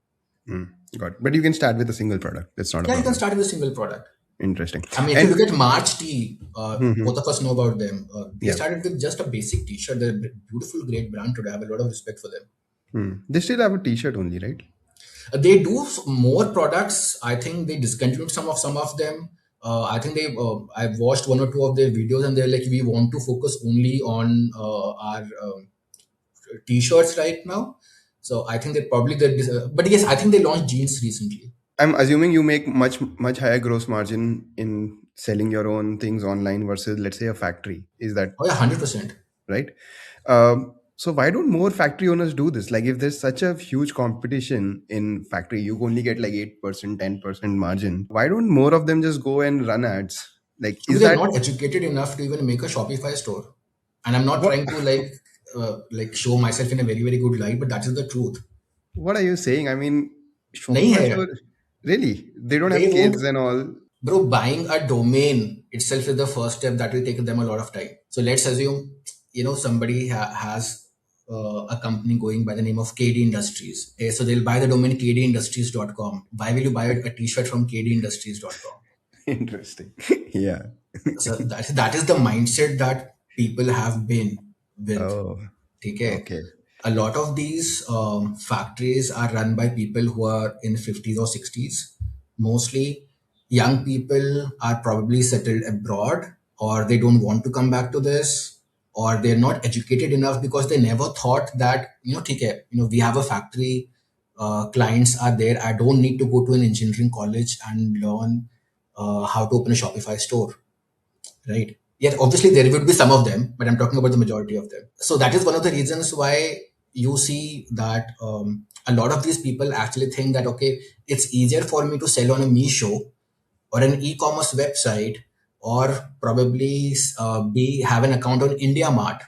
Hmm. Got it. But you can start with a single product. That's not a Yeah, you can problem. start with a single product. Interesting. I mean, if you And look at March Tea, both Mhm. of us know about them. They Yeah. started with just a basic T-shirt. They're a beautiful, great brand today. I have a lot of respect for them. Hmm. They still have a T-shirt only, right? They do more products. I think they discontinued some of them. I think they. I've watched one or two of their videos, and they're like, we want to focus only on our T-shirts right now. So I think they probably did. But yes, I think they launched jeans recently. I'm assuming you make much higher gross margin in selling your own things online versus, let's say, a factory. Is that Oh yeah, 100%. right? So why don't more factory owners do this? Like, if there's such a huge competition in factory, you only get like 8%, 10% margin. Why don't more of them just go and run ads? Like, Maybe is they're that not educated enough to even make a Shopify store. And I'm not what? trying to like show myself in a very, very good light, but that is the truth. What are you saying? I mean, नहीं Shopify है. store, really? They don't They have won't. kids and all. Bro, buying a domain itself is the first step that will take them a lot of time. So let's assume, somebody has a company going by the name of KD Industries. Okay, so they'll buy the domain kdindustries.com. Why will you buy a t-shirt from kdindustries.com? Interesting. Yeah. So that is the mindset that people have been with. Oh, Okay, okay. a lot of these factories are run by people who are in 50s or 60s. Mostly young people are probably settled abroad, or they don't want to come back to this, or they're not educated enough because they never thought that, ठीक है, we have a factory, clients are there. I don't need to go to an engineering college and learn how to open a Shopify store, right? Yet obviously there would be some of them, but I'm talking about the majority of them. So that is one of the reasons why you see that a lot of these people actually think that, okay, it's easier for me to sell on a Meesho or an e-commerce website, or probably be have an account on India Mart,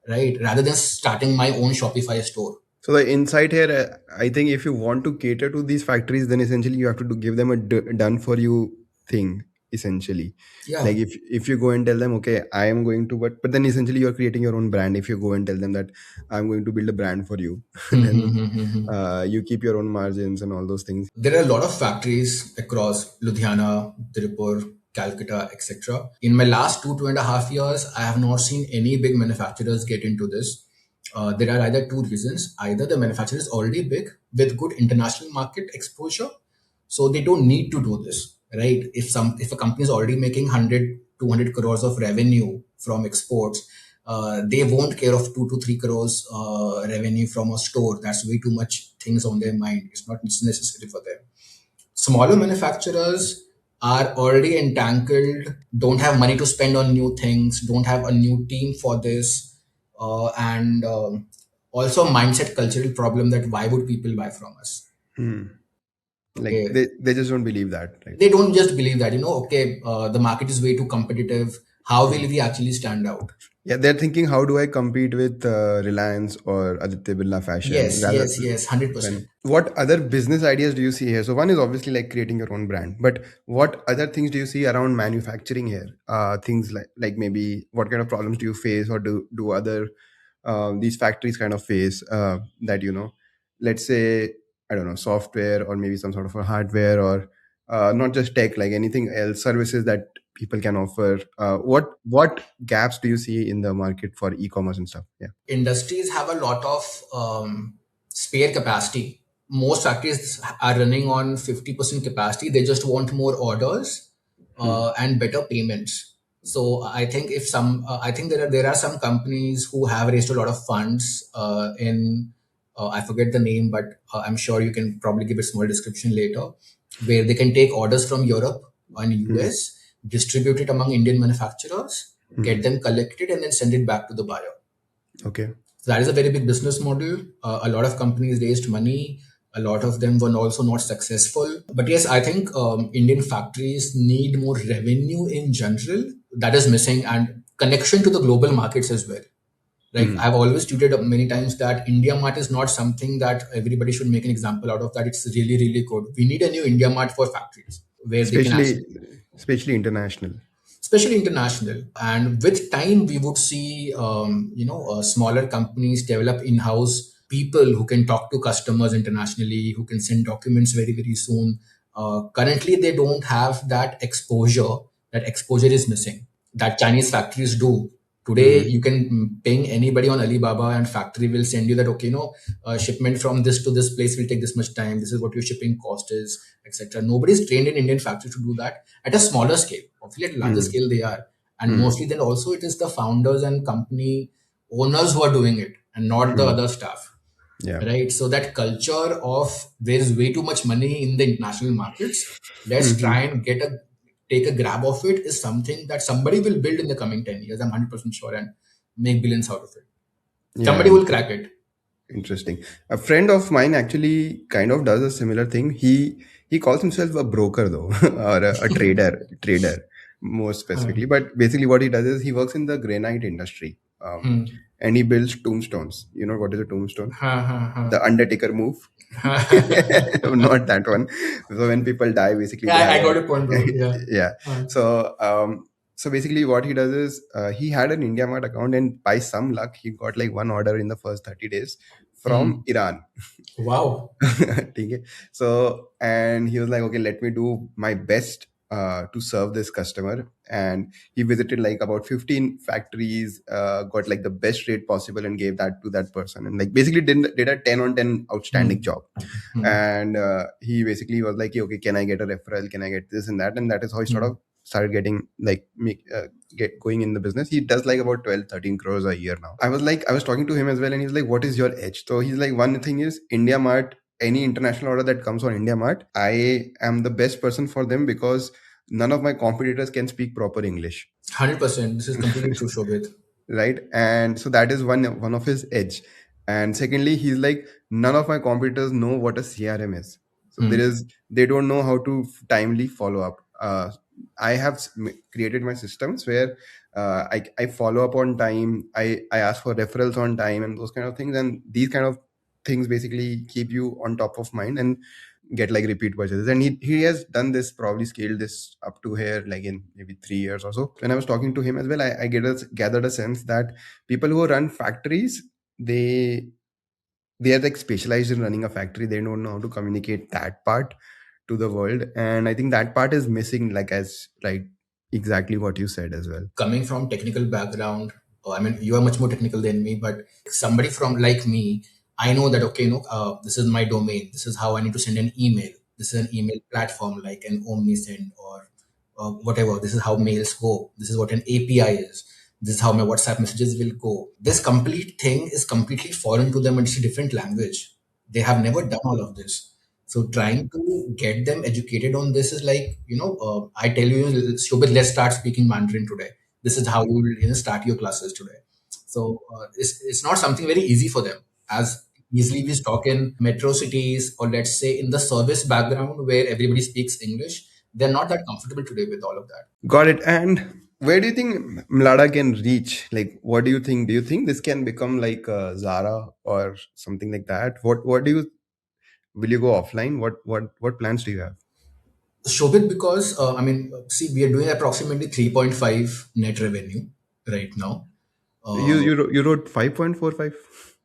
right, rather than starting my own Shopify store. So the insight here, I think, if you want to cater to these factories, then essentially you have to give them a done for you thing. Essentially, Yeah. like if you go and tell them, okay, I am going to, but then essentially you're creating your own brand. If you go and tell them that I'm going to build a brand for you, then you keep your own margins and all those things. There are a lot of factories across Ludhiana, Tirupur, Calcutta, etc. In my last 2.5 years, I have not seen any big manufacturers get into this. There are either two reasons. Either the manufacturer is already big with good international market exposure, so they don't need to do this, right? If a company is already making 100, 200 crores of revenue from exports, they won't care of 2 to 3 crores revenue from a store. That's way too much things on their mind. It's not necessary for them. Smaller manufacturers are already entangled, don't have money to spend on new things, don't have a new team for this, and also a mindset cultural problem that why would people buy from us? Hmm. Like Okay, they just don't believe that, right? they don't just believe that, okay, the market is way too competitive. How will we actually stand out? Yeah, they're thinking, how do I compete with Reliance or Aditya Birla Fashion Yes, rather yes, yes, 100%. than what other business ideas do you see here? So one is obviously like creating your own brand, but what other things do you see around manufacturing here? Things like maybe what kind of problems do you face, or do other these factories kind of face that let's say, I don't know, software or maybe some sort of a hardware, or not just tech, like anything else, services that people can offer. What gaps do you see in the market for e-commerce and stuff? Yeah. Industries have a lot of spare capacity. Most factories are running on 50% capacity. They just want more orders Hmm. and better payments. So I think there are some companies who have raised a lot of funds in I forget the name, but I'm sure you can probably give a small description later, where they can take orders from Europe and Hmm. US, distribute it among Indian manufacturers, get Hmm. them collected, and then send it back to the buyer. Okay. So that is a very big business model. A lot of companies raised money. A lot of them were also not successful. But yes, I think Indian factories need more revenue in general. That is missing, and connection to the global markets as well. Like Hmm. I've always tweeted many times that India Mart is not something that everybody should make an example out of. That it's really really good. We need a new India Mart for factories where they can especially actually, especially international. especially international. And with time, we would see, smaller companies develop in-house people who can talk to customers internationally, who can send documents very, very soon. Currently, they don't have that exposure. That exposure is missing. That Chinese factories do. Today, Hmm. you can ping anybody on Alibaba and factory will send you that, okay, shipment from this to this place will take this much time. This is what your shipping cost is, etc. Nobody's trained in Indian factory to do that at a smaller scale. Obviously, at a larger Hmm. scale, they are. And Hmm. mostly, then also, it is the founders and company owners who are doing it and not the Hmm. other staff. Yeah. Right. So, that culture of there is way too much money in the international markets, let's Hmm. try and take a grab of it, is something that somebody will build in the coming 10 years. I'm 100% sure, and make billions out of it. Yeah. Somebody will crack it. Interesting. A friend of mine actually kind of does a similar thing. He calls himself a broker though, or a trader more Huh. specifically. But basically, what he does is he works in the granite industry, Hmm. and he builds tombstones. You know what is a tombstone? Ha, ha, ha. The Undertaker move. Not that one. So when people die, basically they Yeah, have I got a your point, bro. Yeah. yeah. Huh. So basically, what he does is he had an India Mart account, and by some luck, he got like one order in the first 30 days from Hmm. Iran. Wow. ठीक है? So, and he was like, okay, let me do my best to serve this customer. And he visited like about 15 factories, got like the best rate possible, and gave that to that person. And like basically did a 10 on 10 outstanding Hmm. job. Hmm. And he basically was like, okay, can I get a referral? Can I get this and that? And that is how he sort Hmm. of started getting like get going in the business. He does like about 12, 13 crores a year now. I was talking to him as well, and he's like, what is your edge? So he's like, one thing is India Mart, any international order that comes on India Mart, I am the best person for them because none of my competitors can speak proper English. 100%. This is completely true, Shobhit. Right, and so that is one of his edge. And secondly, he's like, none of my competitors know what a CRM is. So Hmm. they don't know how to timely follow up. I have created my systems where I follow up on time, I ask for referrals on time and those kind of things, and these kind of things basically keep you on top of mind and get like repeat purchases. And he has done this, probably scaled this up to here like in maybe 3 years or so. When I was talking to him as well, I gathered a sense that people who run factories, they they are like specialized in running a factory. They don't know how to communicate that part to the world, and I think that part is missing, like as like exactly what you said as well. Coming from technical background, I mean, you are much more technical than me, but somebody from like me, I know that, okay, this is my domain. This is how I need to send an email. This is an email platform like an OmniSend or whatever. This is how mails go. This is what an API is. This is how my WhatsApp messages will go. This complete thing is completely foreign to them and it's a different language. They have never done all of this. So trying to get them educated on this is like, I tell you, Shobhit, let's start speaking Mandarin today. This is how you will start your classes today. So it's not something very easy for them. As easily we talk in metro cities or let's say in the service background where everybody speaks English, they're not that comfortable today with all of that. Got it. And where do you think Mlada can reach? Like, what do you think? Do you think this can become like Zara or something like that? What do you will you go offline? What plans do you have? Shobhit, because see, we are doing approximately 3.5 net revenue right now. Uh, You wrote 5.45.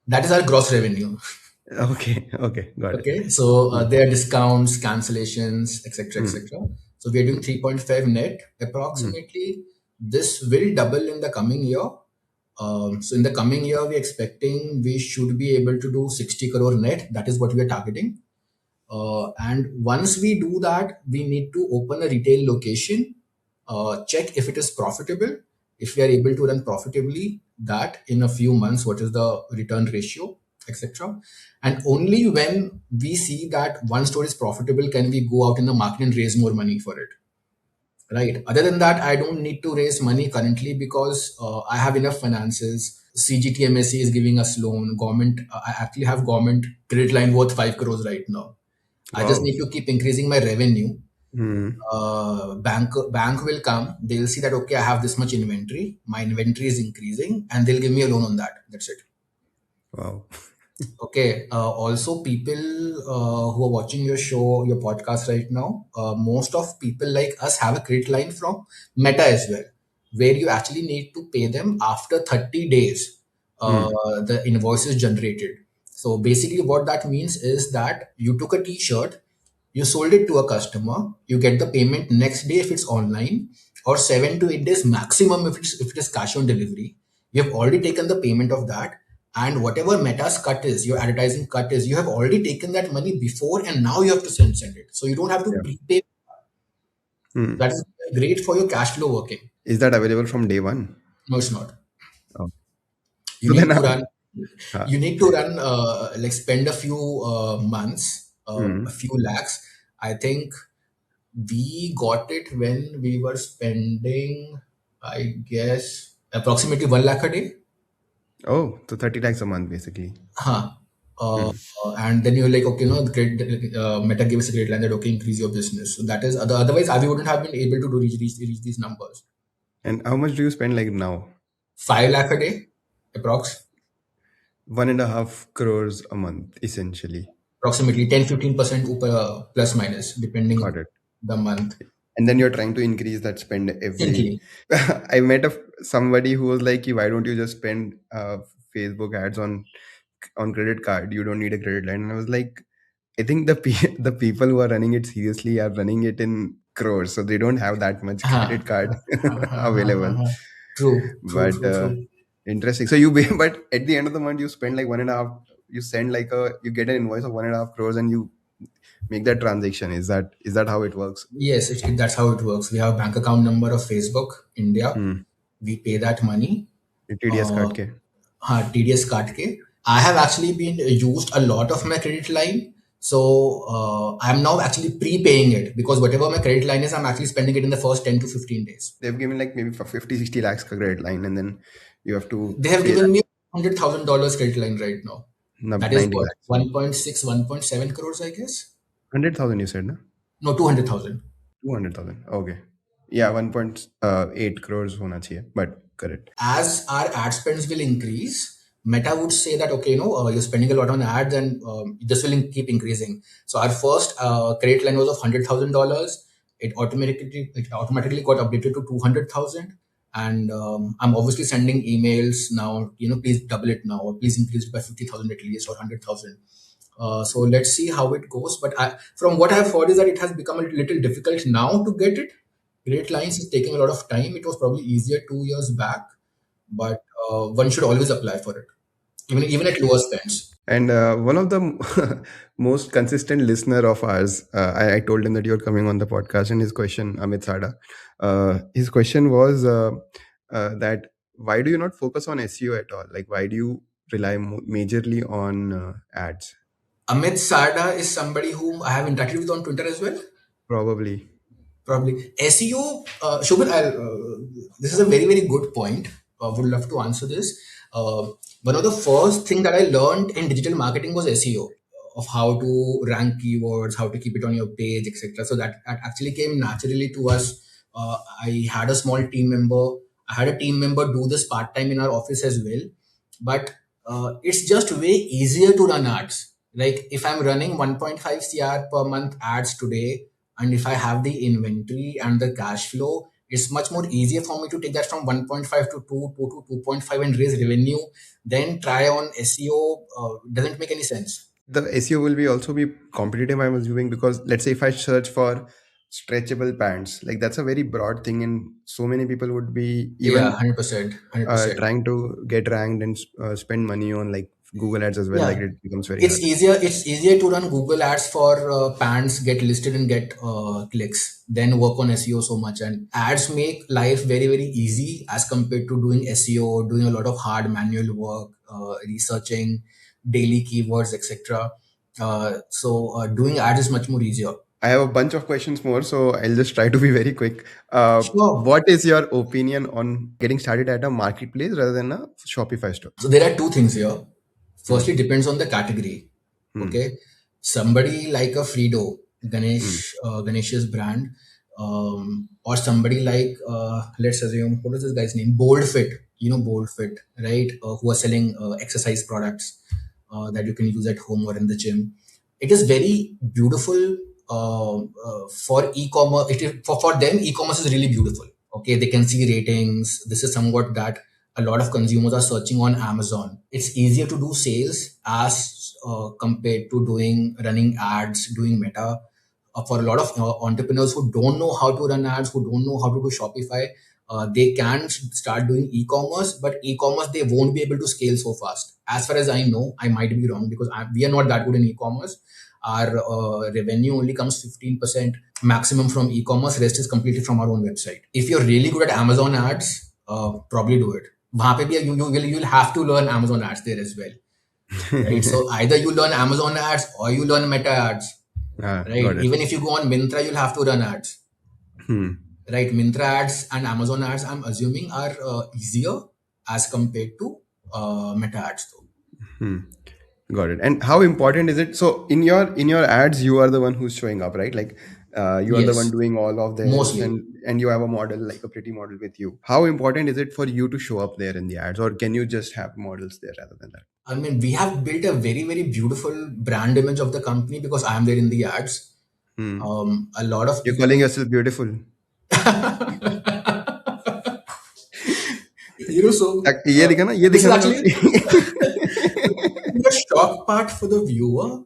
that is our gross revenue. Okay, okay, got it. Okay, so Hmm. there are discounts, cancellations, etc., Hmm. etc. So we are doing Hmm. 3.5 net Hmm. approximately. This will double in the coming year. So in the coming year, we're expecting we should be able to do 60 crore net. That is what we are targeting. And once we do that, we need to open a retail location, check if it is profitable. If we are able to run profitably, that in a few months, what is the return ratio, etc. And only when we see that one store is profitable can we go out in the market and raise more money for it. Right. Other than that, I don't need to raise money currently because I have enough finances. CGTMSC is giving us loan. Government, I actually have government credit line worth 5 crores right now. I just Wow. need to keep increasing my revenue. Hmm. Bank will come. They'll see that okay, I have this much inventory. My inventory is increasing, and they'll give me a loan on that. That's it. Wow. Okay. Also, people who are watching your show, your podcast right now, most of people like us have a credit line from Meta as well, where you actually need to pay them after 30 days. Hmm. The invoice is generated. So basically, what that means is that you took a T-shirt, you sold it to a customer, you get the payment next day if it's online, or 7 to 8 days maximum if it is cash on delivery. You have already taken the payment of that, and whatever Meta's cut is, your advertising cut is, you have already taken that money before, and now you have to send it. So you don't have to Yeah. prepay. Hmm. That is great for your cash flow working. Is that available from day one? No, it's not. Oh. You So then, need to run. uh, You need to run like spend a few months, a hmm. few lakhs. I think we got it when we were spending, I guess, approximately 1 lakh a day. Oh, so 30 lakhs a month basically. Huh. Uh, Hmm. and then you're like, okay, no, the great Meta gave us a great line that okay, increase your business. So that is otherwise, we wouldn't have been able to reach these numbers. And how much do you spend like now? 5 lakh a day, approx, 1.5 crores a month, essentially. approximately 10-15% plus minus, depending Got it. the month. And then you're trying to increase that spend every. Instantly. I met somebody who was like, why don't you just spend Facebook ads on credit card? You don't need a credit line. And I was like, I think the people who are running it seriously are running it in crores, so they don't have that much Uh-huh. credit card available. Uh-huh. True, true, But true, true. interesting. So but at the end of the month, you spend like 1.5. You send like you get an invoice of 1.5 crores, and you make that transaction. Is that how it works? Yes, that's how it works. We have a bank account number of Facebook India. Hmm. We pay that money. TDS Uh, card ke. TDS काट के I have actually been used a lot of my credit line. So I'm now actually prepaying it because whatever my credit line is, I'm actually spending it in the first 10 to 15 days. They've given like maybe for 50-60 lakhs ka credit line, and then you have to They have pay given that me $100,000 credit line right now. That is 90 what lakhs. 1.6, 1.7 crores, I guess. 100,000 you said, no? No, 200,000. 200,000. Okay. Yeah, 1.8 crores hona chahiye, but correct. As our ad spends will increase, Meta would say that okay, you're spending a lot on ads, and this will keep increasing. So our first credit line was of $100,000. It automatically got updated to 200,000, and I'm obviously sending emails now. Please double it now, or please increase it by 50,000 at least, or 100,000. So let's see how it goes. But from what I've heard is that it has become a little difficult now to get it. Great lines is taking a lot of time. It was probably easier 2 years back, but one should always apply for it, even at lower spends. And one of the most consistent listener of ours, I told him that you're coming on the podcast, and his question, Amit Sada, his question was that why do you not focus on SEO at all? Like, why do you rely majorly on ads? Amit Sarda is somebody whom I have interacted with on Twitter as well. Probably. Probably SEO. Shobhit, this is a very, very good point. Would love to answer this. One of the first thing that I learned in digital marketing was SEO, of how to rank keywords, how to keep it on your page, etc. So that actually came naturally to us. I had a small team member. I had a team member do this part time in our office as well. But it's just way easier to run ads. Like if I'm running 1.5 CR per month ads today, and if I have the inventory and the cash flow, it's much more easier for me to take that from 1.5 to 2, 2 to 2.5 and raise revenue, then try on SEO. Doesn't make any sense. The SEO will be also be competitive, I'm assuming, because let's say if I search for stretchable pants, like that's a very broad thing, and so many people would be Yeah, even 100%. 100%. trying to get ranked and spend money on like Google ads as well. Like Yeah. it becomes very It's hard. easier. It's easier to run Google ads for pants, get listed and get clicks, than work on SEO so much. And ads make life very, very easy as compared to doing SEO, doing a lot of hard manual work, researching daily keywords, etc. Doing ads is much more easier. I have a bunch of questions more, so I'll just try to be very quick. Sure. What is your opinion on getting started at a marketplace rather than a Shopify store? So there are two things here. Hmm. Firstly, depends on the category. Hmm. Okay, somebody like a Frido, Hmm. Ganesh's brand, or somebody like let's assume, what is this guy's name? Bold Fit. You know Bold Fit, right? Who are selling exercise products that you can use at home or in the gym. It is very beautiful for e-commerce. It is for them. E-commerce is really beautiful. Okay, they can see ratings. This is somewhat that a lot of consumers are searching on Amazon. It's easier to do sales as compared to doing running ads, doing meta. For a lot of entrepreneurs who don't know how to run ads, who don't know how to do Shopify, they can start doing e-commerce, but e-commerce they won't be able to scale so fast. As far as I know, I might be wrong because we are not that good in e-commerce. Our revenue only comes 15% maximum from e-commerce. Rest is completely from our own website. If you're really good at Amazon ads, probably do it. वहाँ पे भी you'll have to learn Amazon ads there as well, right? So either you learn Amazon ads or you learn Meta ads, right? Got it. Even if you go on Myntra, you'll have to run ads, Hmm. right? Myntra ads and Amazon ads, I'm assuming, are easier as compared to Meta ads, though. Hmm. Got it. And how important is it? So in your ads, you are the one who's showing up, right? Like you are the one Yes, doing all of this, mostly. and you have a model, like a pretty model with you. How important is it for you to show up there in the ads, or can you just have models there rather than that? I mean, we have built a very, very beautiful brand image of the company because I am there in the ads. Hmm. A lot of You're calling people, yourself beautiful. so ये दिखा ना, ये this is दिखा ना actually सबसे. the shock part for the viewer.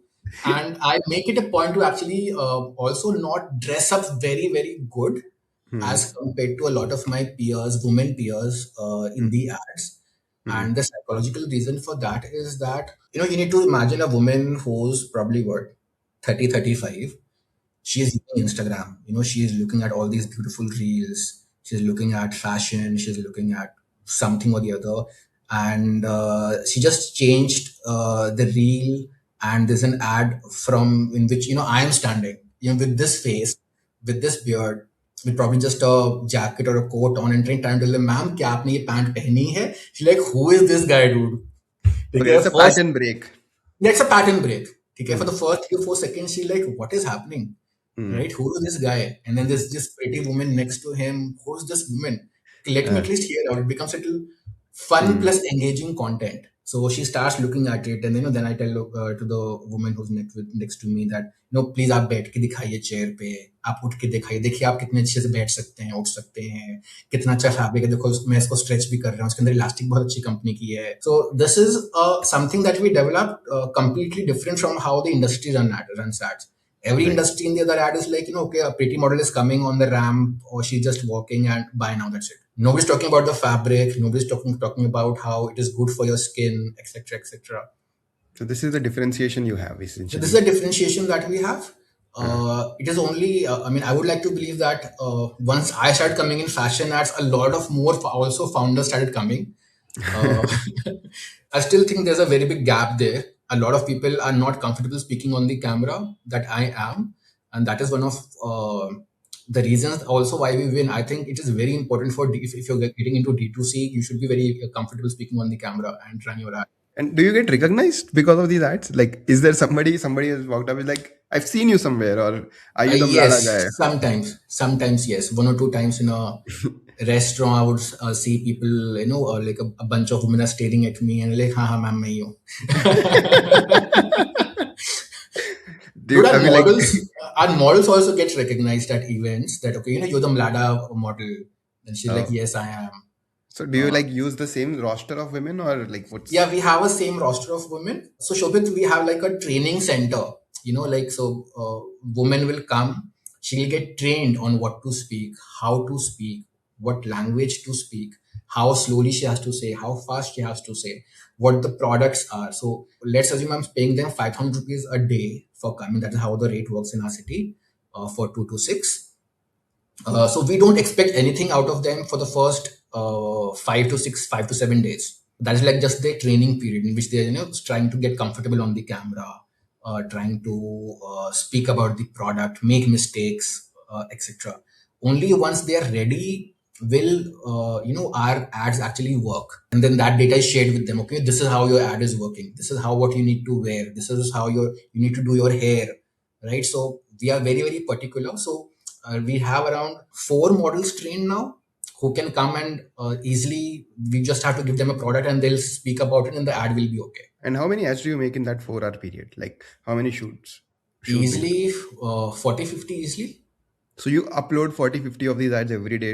And I make it a point to actually also not dress up very, very good Hmm. as compared to a lot of my peers, women peers in Hmm. the ads. Hmm. And the psychological reason for that is that, you need to imagine a woman who's probably what, 30, 35. She is using Instagram. She is looking at all these beautiful reels. She's looking at fashion. She's looking at something or the other. And she just changed the reel. And there's an ad from in which, I am standing, with this face, with this beard, with probably just a jacket or a coat on and trying to tell them, ma'am, क्या आपने ये pant पहनी है? She's like, who is this guy, dude? ठीक Okay, है, it's a first pattern break. that's a pattern break. Okay, for Hmm. the first 3 or 4 seconds, she's like, what is happening? Hmm. Right? Who is this guy? And then there's this pretty woman next to him. Who's this woman? Okay, let me Uh, at least hear out. It becomes a little fun hmm. plus engaging content. So she starts looking at it, and then I tell to the woman who's next to me that please आप बैठ के दिखाइए chair पे, आप उठ के दिखाइए, देखिए आप कितने अच्छे से बैठ सकते हैं, उठ सकते हैं, कितना अच्छा फैब्रिक है, देखो मैं इसको स्ट्रेच भी कर रहा हूँ, उसके अंदर इलास्टिक बहुत अच्छी कंपनी की है. So this is something that we developed completely different from how the industry runs ads. Every Right. industry in the other ad is like, okay, a pretty model is coming on the ramp or she's just walking and buy now, that's it. Nobody's talking about the fabric, nobody's talking about how it is good for your skin, etc., etc. So this is the differentiation you have So this is essentially. a differentiation that we have. Uh, It is only, I mean, I would like to believe that once I started coming in fashion ads, a lot of more also founders started coming. Uh, I still think there's a very big gap there. A lot of people are not comfortable speaking on the camera that I am, and that is one of the reasons also why we win. I think it is very important for if you're getting into D2C, you should be very comfortable speaking on the camera and run your ad. and do you get recognized because of these ads? Like, is there somebody has walked up is like, I've seen you somewhere, or are you the Mlada Yes, guy? sometimes yes. One or two times in a restaurant, I would see people, like a bunch of women are staring at me and like, ha ha, ma'am, मैं ही Do Dude, you, I mean, like, our models also get recognized at events that, okay, you're the Mlada model. And she's like, oh, yes, I am. so do you like use the same roster of women, or like what's? Yeah, we have a same roster of women. So, Shobhit, we have like a training center, like, so woman will come, she'll get trained on what to speak, how to speak, what language to speak, how slowly she has to say, how fast she has to say, what the products are. So, let's assume I'm paying them 500 rupees a day for coming. That is how the rate works in our city for 2 to 6. So we don't expect anything out of them for the first 5 to 6, 5 to 7 days. That is like just their training period in which they're trying to get comfortable on the camera, trying to speak about the product, make mistakes, etc. Only once they are ready will our ads actually work, and then that data is shared with them. Okay, this is how your ad is working. This is how what you need to wear. This is how you need to do your hair, right? So we are very very particular. So we have around 4 models trained now who can come and easily, we just have to give them a product and they'll speak about it and the ad will be okay. And how many ads do you make in that 4 hour period? Like, how many shoot do you do? Easily 40, 50 easily. So you upload 40, 50 of these ads every day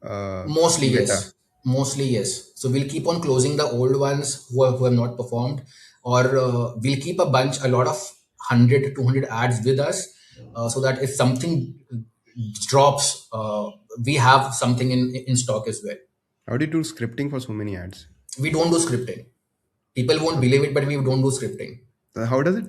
Mostly to get a. yes. Mostly yes. So we'll keep on closing the old ones who have not performed, or we'll keep a lot of 100 to 200 ads with us, so that if something drops, we have something in stock as well. How do you do scripting for so many ads? We don't do scripting. People won't So, believe it, but we don't do scripting. how does it?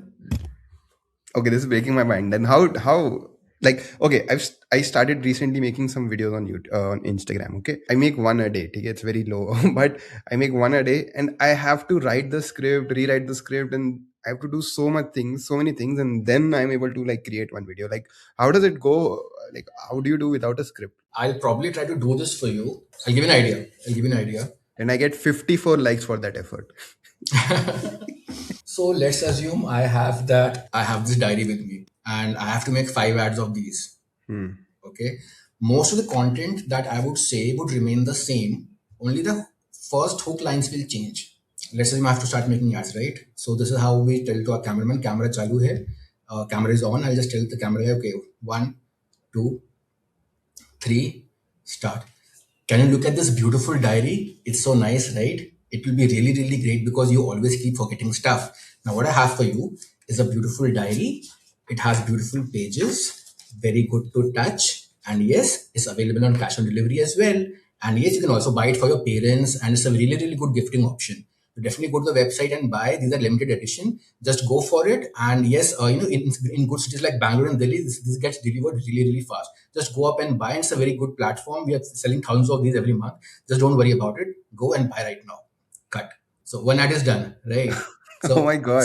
Okay, this is breaking my mind. Then how like, okay, I started recently making some videos on YouTube, on Instagram. Okay, I make one a day. Okay, it's very low, but I make one a day, and I have to write the script, rewrite the script, and I have to do so many things, and then I'm able to like create one video. Like, how does it go? Like, how do you do without a script? I'll probably try to do this for you. I'll give you an idea. I'll give you an idea. And I get 54 likes for that effort. So let's assume I have this diary with me and I have to make 5 ads of these. Hmm. Okay. Most of the content that I would say would remain the same. Only the first hook lines will change. Let's assume I have to start making ads, right? So this is how we tell to our cameraman, camera chalu hai, camera is on. I'll just tell the camera guy, okay, 1, 2, 3, start. Can you look at this beautiful diary? It's so nice, right? It will be really, really great because you always keep forgetting stuff. Now, what I have for you is a beautiful diary. It has beautiful pages, very good to touch. And yes, it's available on cash on delivery as well. And yes, you can also buy it for your parents, and it's a really, really good gifting option. So definitely go to the website and buy. These are limited edition. Just go for it. And yes, in good cities like Bangalore and Delhi, this gets delivered really, really fast. Just go up and buy. It's a very good platform. We are selling thousands of these every month. Just don't worry about it. Go and buy right now. Cut. So one ad is done, right? Oh So my god.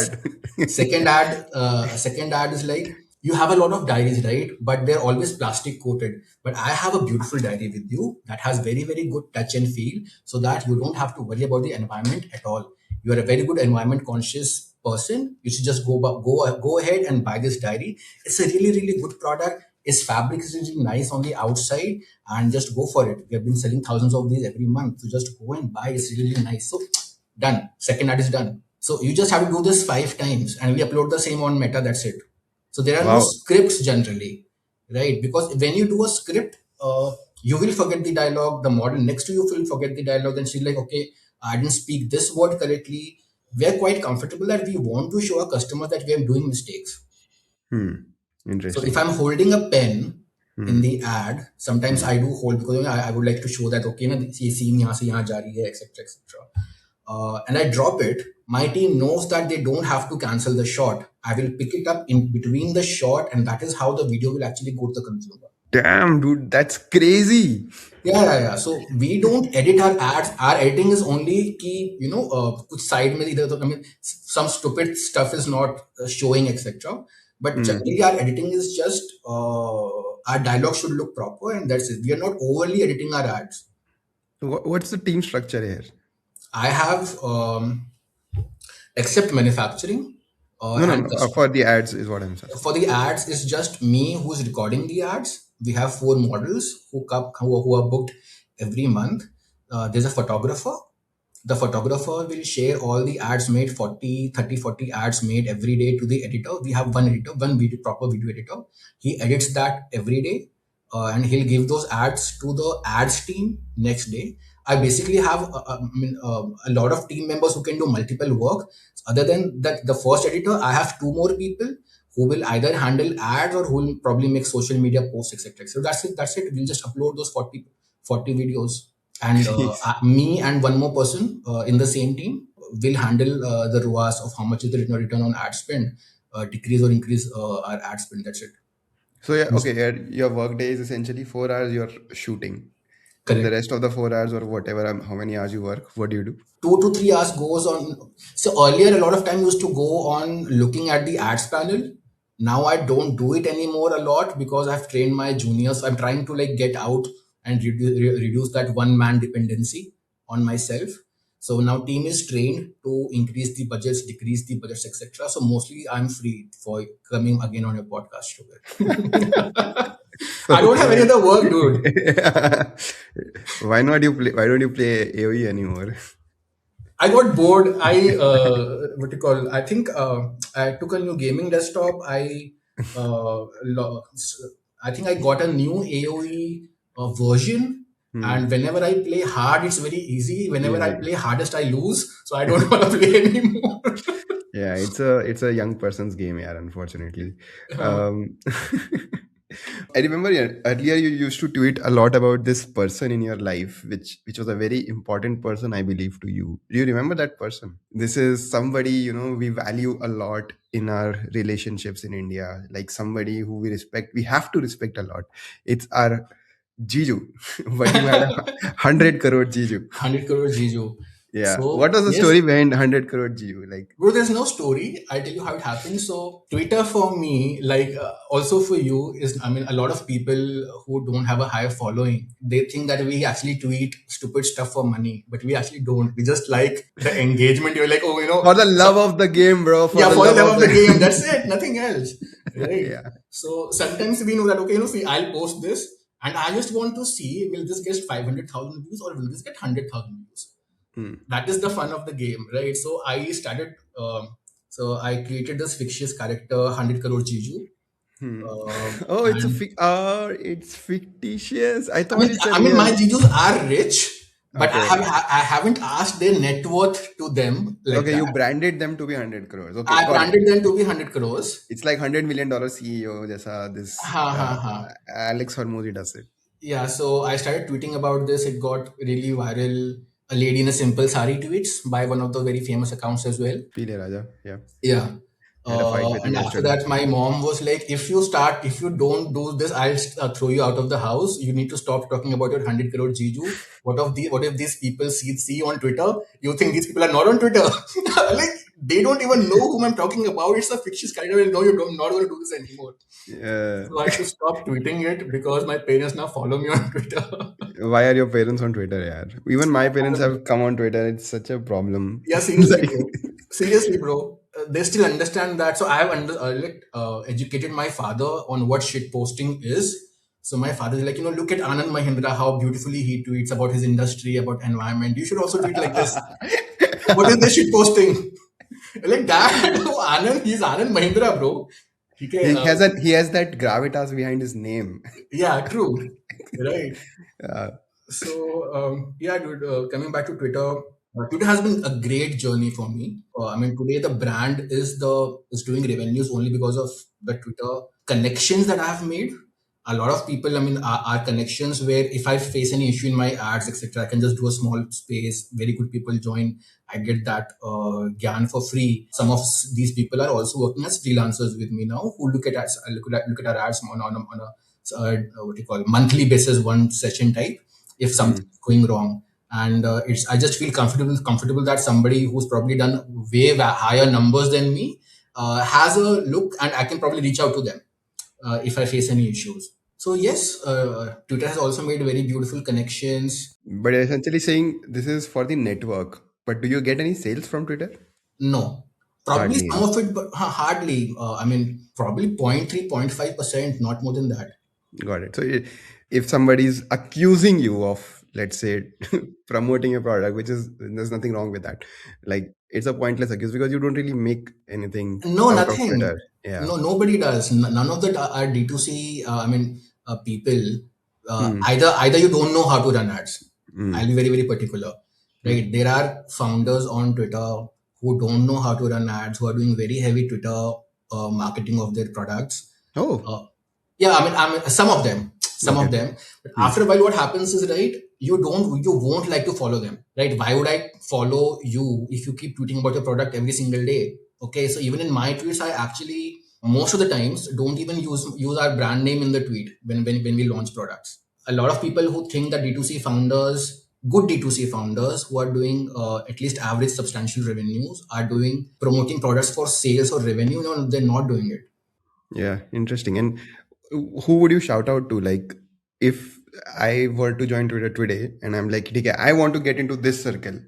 second ad is like, you have a lot of diaries, right? But they're always plastic coated. But I have a beautiful diary with you that has very, very good touch and feel, so that you don't have to worry about the environment at all. You are a very good environment conscious person. You should just go ahead and buy this diary. It's a really, really good product. Its fabric is really nice on the outside, and just go for it. We have been selling thousands of these every month. So just go and buy. It's really, really nice. So done. Second ad is done. So you just have to do this 5 times, and we upload the same on Meta. That's it. So there are no Wow. scripts generally, right? Because when you do a script, you will forget the dialogue. The model next to you will forget the dialogue. Then she's like, okay, I didn't speak this word correctly. We are quite comfortable that we want to show our customer that we are doing mistakes. Hmm. So if Interesting. I'm holding a pen in Hmm. the ad, sometimes Hmm. I do hold because I would like to show that okay, na, ये scene यहाँ से यहाँ जा रही है, etc. etc. And I drop it. My team knows that they don't have to cancel the shot. I will pick it up in between the shot, and that is how the video will actually go to the consumer. Damn, dude, that's crazy. Yeah, yeah, yeah. So we don't edit our ads. Our editing is only key, कुछ side में इधर I mean, some stupid stuff is not showing, etc. But Hmm. generally, our editing is just our dialogue should look proper, and that's it. We are not overly editing our ads. So what's the team structure here? I have, except manufacturing No, no, and no. For the ads is what I'm saying. for the ads, it's just me who's recording the ads. We have four models who are booked every month. There's a photographer. The photographer will share all the ads made, 40, 30, 40 ads made every day to the editor. We have one editor, one video, proper video editor. He edits that every day, and he'll give those ads to the ads team next day. I basically have a lot of team members who can do multiple work. Other than that, the first editor, I have two more people who will either handle ads or who will probably make social media posts, etc. So that's it. That's it. We'll just upload those 40 videos, and me and one more person in the same team will handle the ROAS of how much is the return on ad spend, decrease or increase our ad spend. That's it. So yeah, okay, your work day is essentially 4 hours you're shooting, and the Correct. rest of the 4 hours or whatever, how many hours you work, what do you do? 2 to 3 hours goes on. So earlier, a lot of time used to go on looking at the ads panel. Now I don't do it anymore a lot because I've trained my juniors. I'm trying to like get out and reduce that one man dependency on myself. So now team is trained to increase the budgets, decrease the budgets, etc. So mostly I'm free for coming again on your podcast, Shobhit. I don't have any Okay. other work, dude. Why don't you play AOE anymore? I got bored. What do you call? I think I took a new gaming desktop. I think I got a new AOE version, Hmm. and whenever I play hard, it's very easy. Whenever I Easy. play hardest, I lose. So I don't want to play anymore. Yeah, it's a young person's game, yeah, unfortunately. Um, I remember, yeah, earlier you used to tweet a lot about this person in your life, which was a very important person, I believe, to you. Do you remember that person? This is somebody, we value a lot in our relationships in India, like somebody who we respect. We have to respect a lot. It's our Jiju, but you had a 100 crore Jiju. 100 crore Jiju. Yeah. What So was the yes, story behind 100 crore Jiju? Like, bro, there's no story. I'll tell you how it happened. So, Twitter for me, like also for you, is I mean, a lot of people who don't have a high following, they think that we actually tweet stupid stuff for money, but we actually don't. We just like the engagement. You're like, oh, for the so, love of the game, bro. For yeah, the for the love love of of the game. the That's it. Nothing else, right? yeah. So sometimes we know that okay, see, I'll post this, and I just want to see will this get 500,000 views or will this get 100,000 views? Hmm. That is the fun of the game, right? So I started. So I created this fictitious character, 100 crore Jiju, Hmm. Oh, and it's fictitious. I I thought mean, it's a I mean, my real. Jijus are rich, but Okay. I haven't asked their net worth to them like Okay, you that. branded them to be 100 crores. Okay, I got it. branded them to be 100 crores. It's like $100 million CEO. Jasa this Ha ha ha. Alex Hormozzi does it. Yeah, so I started tweeting about this. It got really viral. A lady in a simple sari tweets by one of the very famous accounts as well. Pile Raja. Yeah. Yeah. Had a fight with him And after yesterday. that, my mom was like, if you don't do this, I'll throw you out of the house. You need to stop talking about your 100 crore Jiju. What if these people see on Twitter? You think these people are not on Twitter? Like, they don't even know whom I'm talking about. It's a fictitious character. No, I'm not going to do this anymore. Yeah. So I had to stop tweeting it because my parents now follow me on Twitter. Why are your parents on Twitter, yeah? Even my parents have come on Twitter. It's such a problem. Yeah, seriously, Like, bro. Seriously, bro. They still understand that. So I have educated my father on what shit posting is. So my father is like, look at Anand Mahindra, how beautifully he tweets about his industry, about environment. You should also tweet like this. What is this shit posting? Like that. Anand, he's Anand Mahindra, bro. Okay, he has that gravitas behind his name. yeah, true. Right. Uh, So yeah, dude. Coming back to Twitter, Twitter has been a great journey for me. I mean, today the brand is doing revenues only because of the Twitter. connections that I have made. A lot of people, I mean, are connections where if I face any issue in my ads, etc., I can just do a small space. Very good people join. I get that gyan for free. Some of these people are also working as freelancers with me now, who look at ads, look at our ads on a what do you call, monthly basis, one session type. If something is going wrong, and it's I just feel comfortable that somebody who's probably done way higher numbers than me has a look, and I can probably reach out to them if I face any issues. So yes, Twitter has also made very beautiful connections. But you're essentially saying this is for the network. But do you get any sales from Twitter? No, probably Hardly some any. of it, but hardly. I mean, probably 0.3, 0.5%, not more than that. Got it. So if somebody's accusing you of, let's say, promoting a product, which is, there's nothing wrong with that. Like, it's a pointless accuse because you don't really make anything No, out of nothing. Twitter. Yeah. No, nobody does. None of that are D2C. I mean, people. Hmm. Either you don't know how to run ads. Hmm. I'll be very particular, right? Hmm. There are founders on Twitter who don't know how to run ads, who are doing very heavy Twitter marketing of their products. Oh, Uh, yeah, I mean, some of okay. them. But Hmm. after a while, what happens is, right, you won't like to follow them, right? Why would I follow you if you keep tweeting about your product every single day? Okay, so even in my tweets, I actually most of the times don't even use our brand name in the tweet when we launch products. A lot of people who think that D2C founders, good D2C founders who are doing at least average substantial revenues, are doing promoting products for sales or revenue. No, they're not doing it. Yeah, interesting. And who would you shout out to? Like, if I were to join Twitter today and I'm like, okay, I want to get into this circle.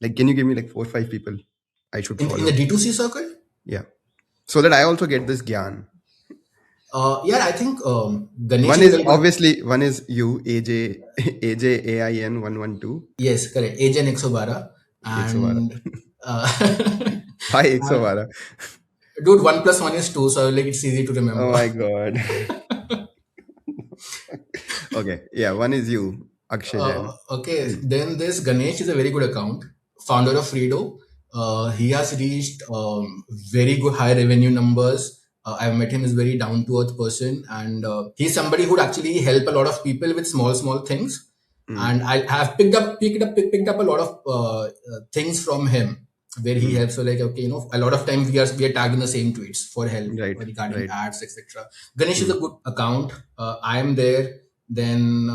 Like, can you give me like 4 or 5 people I should In the follow? D2C circle, Yeah. So that I also get this gyan. yeah, I think Ganesh One is a is very good. obviously one is you, AJ, AJAIN 112. Yes, correct. Agent Exobara. 112. And uh, Why 112? dude, 1 plus 1 is 2, so like it's easy to Oh remember. my god. Okay. Yeah, one is you, Akshay Jain. Okay, Hmm. then this Ganesh is a very good account, founder of Fredo. He has reached very good high revenue numbers. I've met him; is very down to earth person, and he's somebody who'd actually help a lot of people with small things. Hmm. And I have picked up a lot of things from him where he Hmm. helps. So like, okay, a lot of times we are tagged in the same tweets for help Right. regarding Right. ads, etc. Ganesh is Hmm. a good account. I am there. Then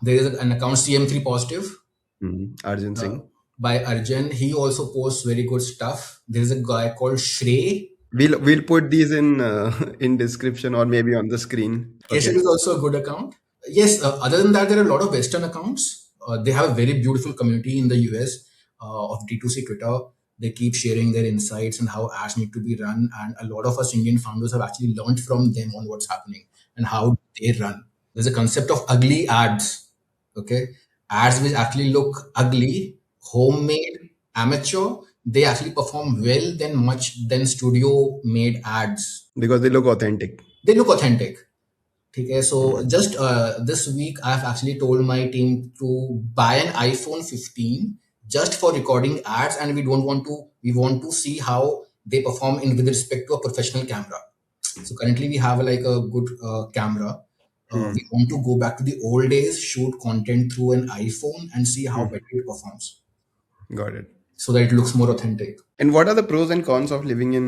there is an account CM3 positive Hmm. Arjun uh, Singh. by Arjun. He also posts very good stuff. There is a guy called Shrey. We'll put these in in description or maybe on the screen. Okay. Keshav is also a good account. Yes, other than that, there are a lot of Western accounts. They have a very beautiful community in the US of D2C Twitter. They keep sharing their insights and how ads need to be run. And a lot of us Indian founders have actually learned from them on what's happening and how they run. There's a concept of ugly ads. Okay. Ads which actually look ugly, homemade, amateur, they actually perform well than studio made ads. Because they look authentic. They look authentic. Okay, so Hmm. just this week, I've actually told my team to buy an iPhone 15 just for recording ads, and we want to see how they perform in with respect to a professional camera. So currently, we have like a good camera. Hmm. We want to go back to the old days, shoot content through an iPhone, and see how Hmm. better it performs, Got it. so that it looks more authentic. And what are the pros and cons of living in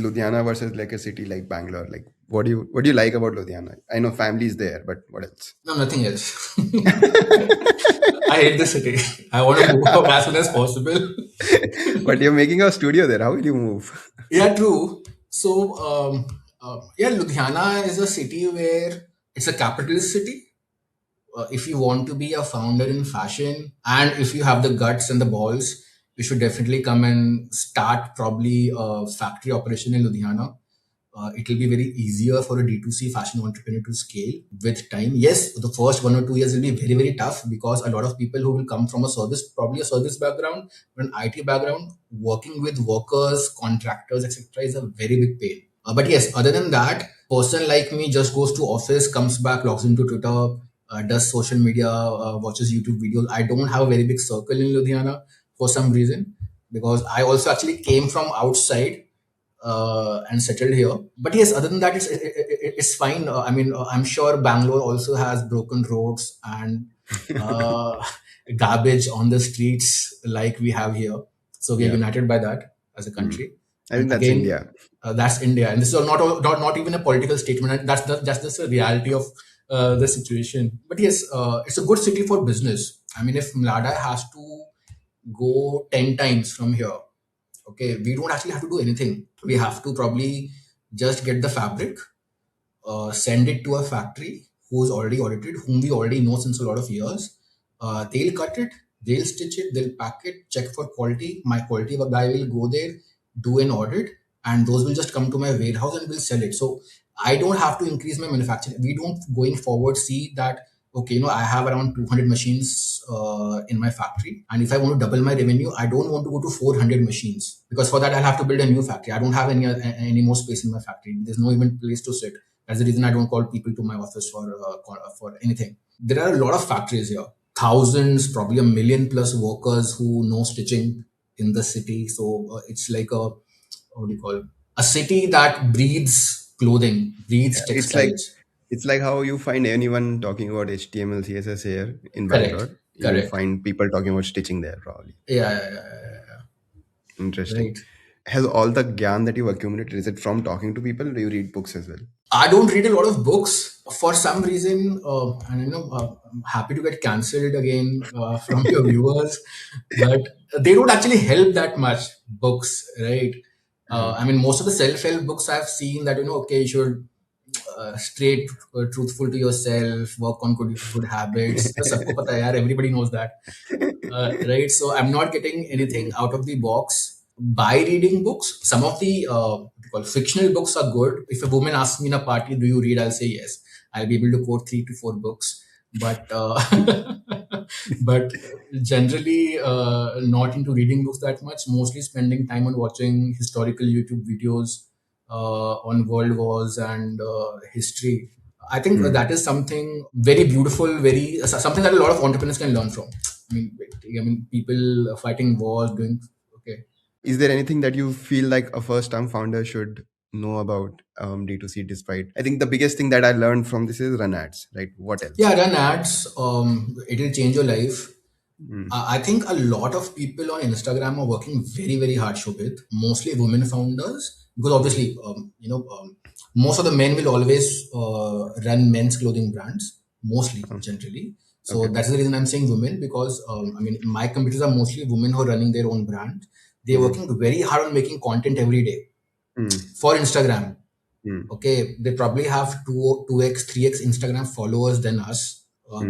Ludhiana versus like a city like Bangalore? Like, what do you like about Ludhiana? I know family is there, but what else? No, nothing else. I hate the city. I want to move up as soon as possible. But you're making a studio there. How will you move? Yeah, true. So, yeah, Ludhiana is a city where it's a capitalist city. If you want to be a founder in fashion and if you have the guts and the balls, you should definitely come and start probably a factory operation in Ludhiana. It will be very easier for a D2C fashion entrepreneur to scale with time. Yes, the first 1 or 2 years will be very, very tough because a lot of people who will come from probably a service background, or an IT background, working with workers, contractors, etc., is a very big pain. But yes, other than that, person like me just goes to office, comes back, logs into Twitter, does social media, watches YouTube videos. I don't have a very big circle in Ludhiana for some reason because I also actually came from outside. and settled here. But yes, other than that, it's fine. I mean, I'm sure Bangalore also has broken roads and uh, garbage on the streets like we have here. So we are Yeah. united by that as a Mm. country. I And think that's again, India. that's India, and this is not even a political statement. And that's just a reality of the situation. But yes, it's a good city for business. I mean, if Mlada has to go 10 times from here, okay, we don't actually have to do anything. We have to probably just get the fabric, send it to a factory who's already audited, whom we already know since a lot of years. They'll cut it, they'll stitch it, they'll pack it, check for quality. My quality guy will go there, do an audit, and those will just come to my warehouse and we'll sell it. So I don't have to increase my manufacturing. We don't going forward see that, okay, I have around 200 machines in my factory, and if I want to double my revenue, I don't want to go to 400 machines, because for that I'll have to build a new factory. I don't have any more space in my factory. There's no even place to sit. That's the reason I don't call people to my office for anything. There are a lot of factories here, thousands, probably a million plus workers who know stitching in the city. So it's like a, what do you call, a city that breeds clothing, breeds Yeah, textiles. it's like how you find anyone talking about HTML, CSS here in Correct, Bangalore. You'll correct. find people talking about stitching there probably. Yeah, yeah, yeah, yeah, yeah. Interesting. Right. Has all the gyan that you've accumulated, is it from talking to people? Or do you read books as well? I don't read a lot of books for some reason, and I'm happy to get cancelled again from your viewers, but they don't actually help that much. Books, right? Uh, I mean, most of the self-help books I've seen that, okay, you should straight, truthful to yourself, work on good habits. तो सबको पता है यार, everybody knows that, right? So I'm not getting anything mm, out of the box by reading books. Some of the what you call fictional books are good. If a woman asks me in a party, "Do you read?" I'll say yes. I'll be able to quote 3 to 4 books, but but generally not into reading books that much. Mostly spending time on watching historical YouTube videos on world wars and history. I think mm. that is something very beautiful, very something that a lot of entrepreneurs can learn from. I mean, people fighting wars, doing okay. Is there anything that you feel like a first time founder should know about D2C despite? I think the biggest thing that I learned from this is run ads, right? What else? Yeah, run ads. It will change your life. Mm, I think a lot of people on Instagram are working very, very hard, Shobhit. Mostly women founders, because mm, obviously, most of the men will always run men's clothing brands, mostly, uh, generally. So okay. that's the reason I'm saying women, because I mean, my competitors are mostly women who are running their own brand. They're Mm, working very hard on making content every day mm, for Instagram. mm, Okay, they probably have 2x 3x Instagram followers than us,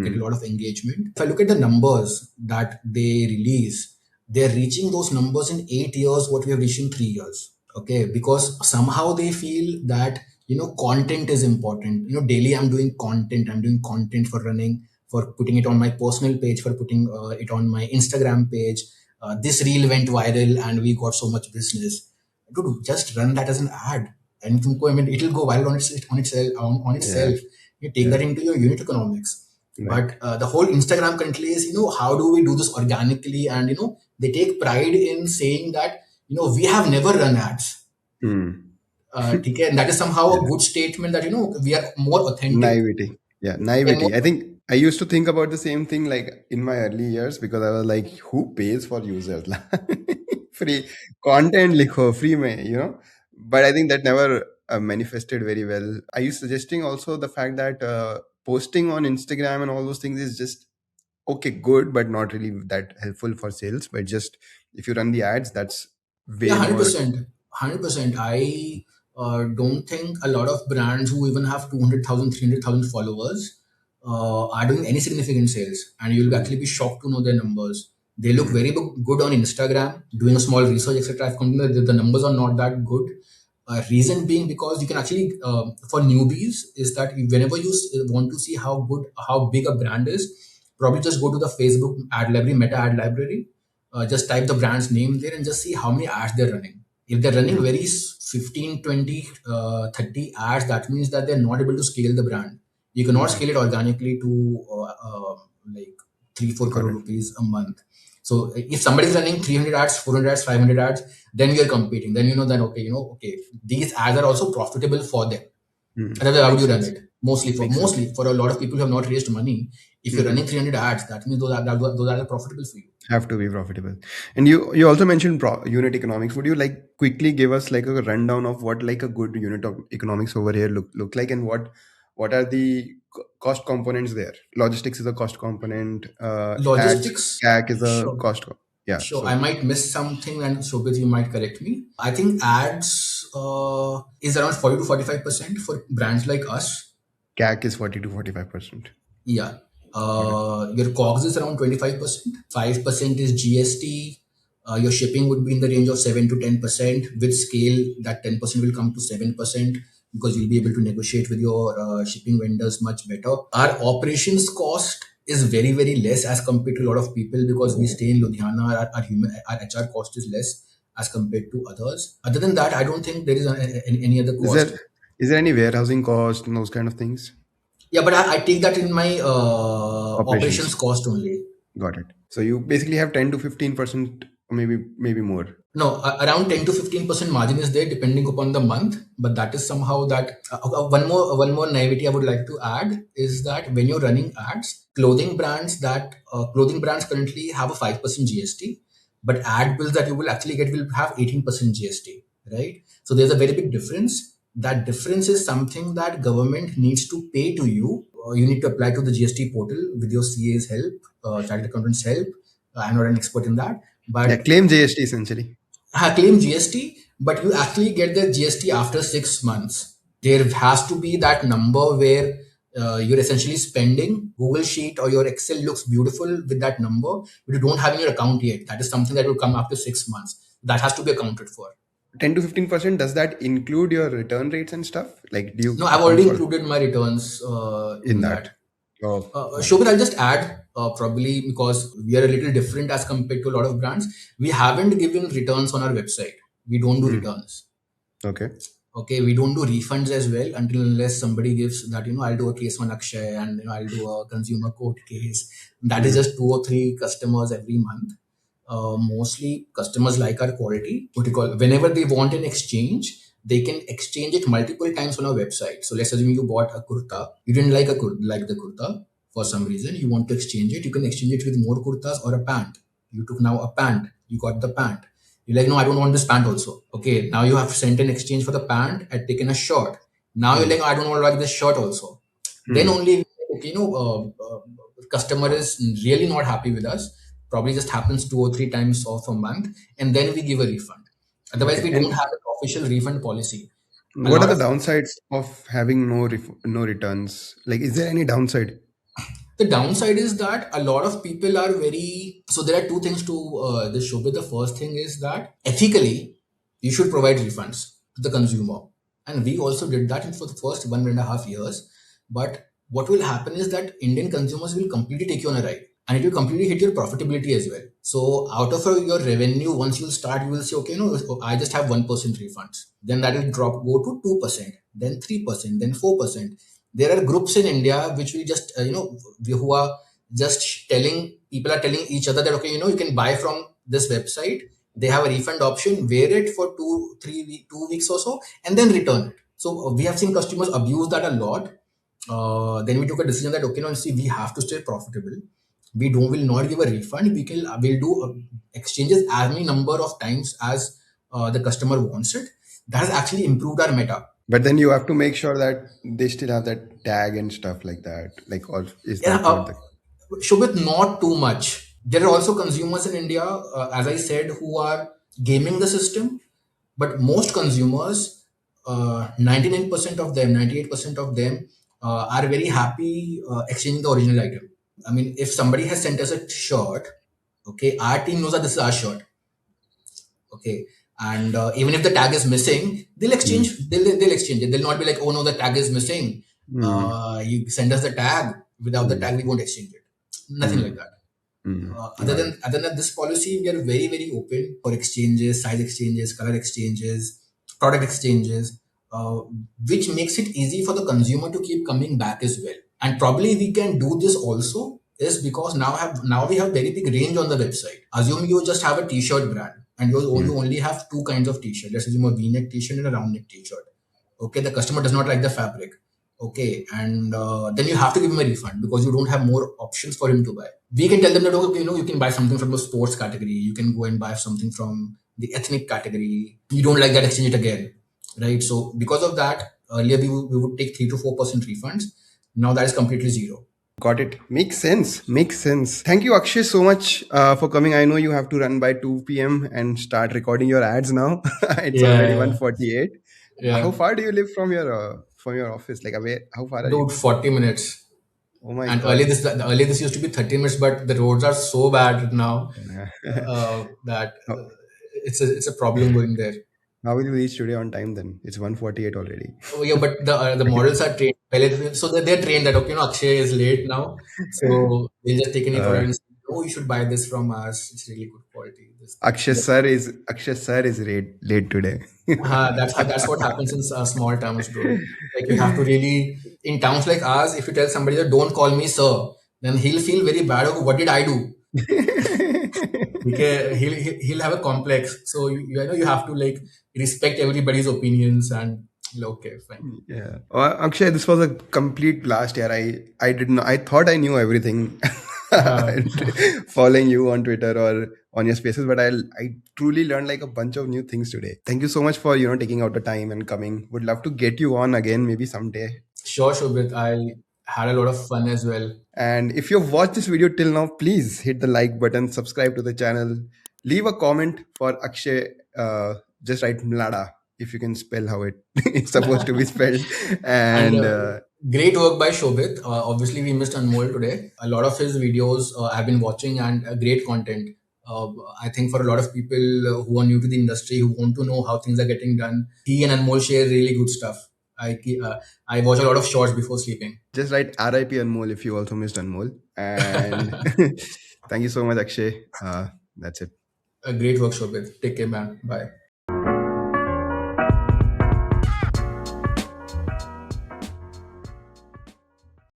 get a mm, lot of engagement. If I look at the numbers that they release, they're reaching those numbers in 8 years what we have reached in 3 years. Okay, because somehow they feel that, content is important. Daily I'm doing content for running, for putting it on my personal page, for putting it on my Instagram page. This reel went viral and we got so much business. Dude, just run that as an ad, and I mean, it'll go viral on yeah, itself. You take yeah, that into your unit economics. right. But the whole Instagram country is, how do we do this organically? And they take pride in saying that, we have never run ads. Mm. ठीक है? And that is somehow a Yeah. good statement that, we are more authentic. Naivety. Yeah, We are more, naivety. I think I used to think about the same thing like in my early years because I was like, who pays for users? Free content, likho, free mein. But I think that never manifested very well. Are you suggesting also the fact that posting on Instagram and all those things is just okay, good, but not really that helpful for sales? But just if you run the ads, that's yeah, way more. 100%. 100%. I don't think a lot of brands who even have 200,000, 300,000 followers are doing any significant sales. And you'll Mm, actually be shocked to know their numbers. They look mm, very good on Instagram, doing a small research, etc. I've come to know that the numbers are not that good. Reason being because you can actually, for newbies, is that whenever you want to see how big a brand is, probably just go to the Facebook ad library, Meta ad library, just type the brand's name there and just see how many ads they're running. If they're running mm, very 15, 20, 30 ads, that means that they're not able to scale the brand. You cannot mm. scale it organically to like 3 4 Got crore it. rupees a month. So if somebody is running 300 ads, 400 ads, 500 ads, then we are competing. Then you know that okay, these ads are also profitable for them. Otherwise, how would Makes you run sense. it? Mostly for Makes sense. a lot of people who have not raised money, if you're running 300 ads, that means those are profitable for you. Have to be profitable. And you also mentioned unit economics. Would you like quickly give us like a rundown of what like a good unit of economics over here look like, and what are the cost components there? Logistics is a cost component. Ads Logistics, CAC is a sure. cost. Yeah. Sure, I So might miss something, and Shobhit, you might correct me. I think ads is around 40 to 45% for brands like us. CAC is 40 to 45%. Yeah. Got it. Your COGS is around 25%. 5% is GST. Your shipping would be in the range of 7 to 10%. With scale, that 10% will come to 7% because you'll be able to negotiate with your shipping vendors much better. Our operations cost is very, very less as compared to a lot of people because we stay in Ludhiana. Our HR cost is less as compared to others. Other than that, I don't think there is any other Is cost. there any warehousing cost and those kind of things? Yeah, but I take that in my Operations. operations cost only. Got it. So you basically have 10 to 15%, maybe more. No, around 10 to 15% margin is there depending upon the month. But that is somehow that one more naivety I would like to add is that when you're running ads, clothing brands currently have a 5% GST, but ad bills that you will actually get will have 18% GST, right? So there's a very big difference. That difference is something that government needs to pay to you. You need to apply to the GST portal with your CA's help, chartered accountant's help. I'm not an expert in that, Yeah, but claim GST essentially. claim GST, but you actually get the GST after 6 months. There has to be that number where you're essentially spending. Google Sheet or your Excel looks beautiful with that number, but you don't have in your account yet. That is something that will come after 6 months. That has to be accounted for. 10 to 15%, does that include your return rates and stuff? Like, do No, you I've account already for included my returns in in that? that. Oh, got it. Shobhit, I'll just add probably because we are a little different as compared to a lot of brands. We haven't given returns on our website. We don't do Hmm. returns. Okay. Okay, we don't do refunds as well until unless somebody gives that, I'll do a case on Akshay and I'll do a consumer court case. That is Hmm. just 2 or 3 customers every month. Mostly customers like our quality. What you call whenever they want an exchange, they can exchange it multiple times on our website. So let's assume you bought a kurta, you didn't like the kurta for some reason, you want to exchange it. You can exchange it with more kurtas or a pant. You took now a pant, you got the pant. You're like, no, I don't want this pant also. Okay, now you have sent an exchange for the pant and taken a shirt. Now you're Hmm. like, I don't want to like this shirt also. Then Hmm. only, okay, customer is really not happy with us. Probably just happens 2 or 3 times of a month, and then we give a refund. Otherwise, Okay. we don't And have an official refund policy. A what are lot the of downsides of having no returns? Like, is there any downside? The downside is that a lot of people are very. So there are two things to this show. But the first thing is that ethically, you should provide refunds to the consumer, and we also did that for the first 1.5 years. But what will happen is that Indian consumers will completely take you on a ride, and it will completely hit your profitability as well. So out of your revenue, once you start, you will say, okay, no, I just have 1% refunds. Then that will go to 2%, then 3%, then 4%. There are groups in India which we just who are just telling each other that, okay, you can buy from this website. They have a refund option. Wear it for 2 weeks or so, and then return it. So we have seen customers abuse that a lot. Then we took a decision that, okay, no, see, we have to stay profitable. We don't will not give a refund. We'll do exchanges as many number of times as the customer wants it. That has actually improved our meta. But then you have to make sure that they still have that tag and stuff like that. Like, or is Yeah, that not the? Shobit, not too much. There are also consumers in India, as I said, who are gaming the system. But most consumers, 99% of them, 98% of them, are very happy exchanging the original item. I mean, if somebody has sent us a shirt, okay, our team knows that this is our shirt, okay, and even if the tag is missing, they'll Hmm. exchange. They'll exchange it. They'll not be like, oh no, the tag is missing. Hmm. You send us the tag. Without the Hmm. tag, we won't exchange it. Nothing Hmm. like that. Hmm. Other Got it. than this policy, we are very, very open for exchanges, size exchanges, color exchanges, product exchanges, uh, which makes it easy for the consumer to keep coming back as well. And probably we can do this also is because now we have very big range on the website. Assume you just have a t-shirt brand and you only have two kinds of t-shirt. Let's assume a v-neck t-shirt and a round neck t-shirt. Okay, the customer does not like the fabric. Okay, and then you have to give him a refund because you don't have more options for him to buy. We can tell them that, okay, you can buy something from the sports category. You can go and buy something from the ethnic category. You don't like that, exchange it again, right? So because of that, earlier we would take 3 to 4% refunds. Now that is completely zero. Got it. Makes sense. Makes sense. Thank you, Akshay, so much for coming. I know you have to run by 2 p.m. and start recording your ads now. It's already Yeah, 1:48. How yeah, far do you live from your office? Like, where? How far are you? dude, 40 minutes. Oh my And God. earlier this used to be 30 minutes, but the roads are so bad now Yeah. that how, it's a problem going there. how will you reach today on time then? It's 1:48 already. Oh, yeah, but the models are trained. So they're trained that, okay, Akshay is late now, so they'll just take any Uh, product and say, oh, you should buy this from us. It's really good quality. This thing. Akshay sir is late today. That's what happens in small towns, bro. Like you have to really in towns like ours. If you tell somebody that don't call me sir, then he'll feel very bad. Oh, what did I do? Because he'll have a complex. So I know you have to like respect everybody's opinions and okay, fine. Yeah. Akshay, this was a complete blast. Yeah, I didn't know. I thought I knew everything, Uh, following you on Twitter or on your spaces, but I truly learned like a bunch of new things today. Thank you so much for taking out the time and coming. Would love to get you on again maybe someday. sure, Shobhit. I had a lot of fun as well. And if you've watched this video till now, please hit the like button, subscribe to the channel, leave a comment for Akshay. Just write Mlada if you can spell how it's supposed to be spelled. And And great work by Shobhit. Obviously, we missed Anmol today. A lot of his videos I've been watching and great content. Uh, I think for a lot of people who are new to the industry who want to know how things are getting done, he and Anmol share really good stuff. I watch a lot of shorts before sleeping. just write RIP Anmol if you also missed Anmol. And thank you so much, Akshay. That's it. Great work, Shobhit. Take care, man. Bye.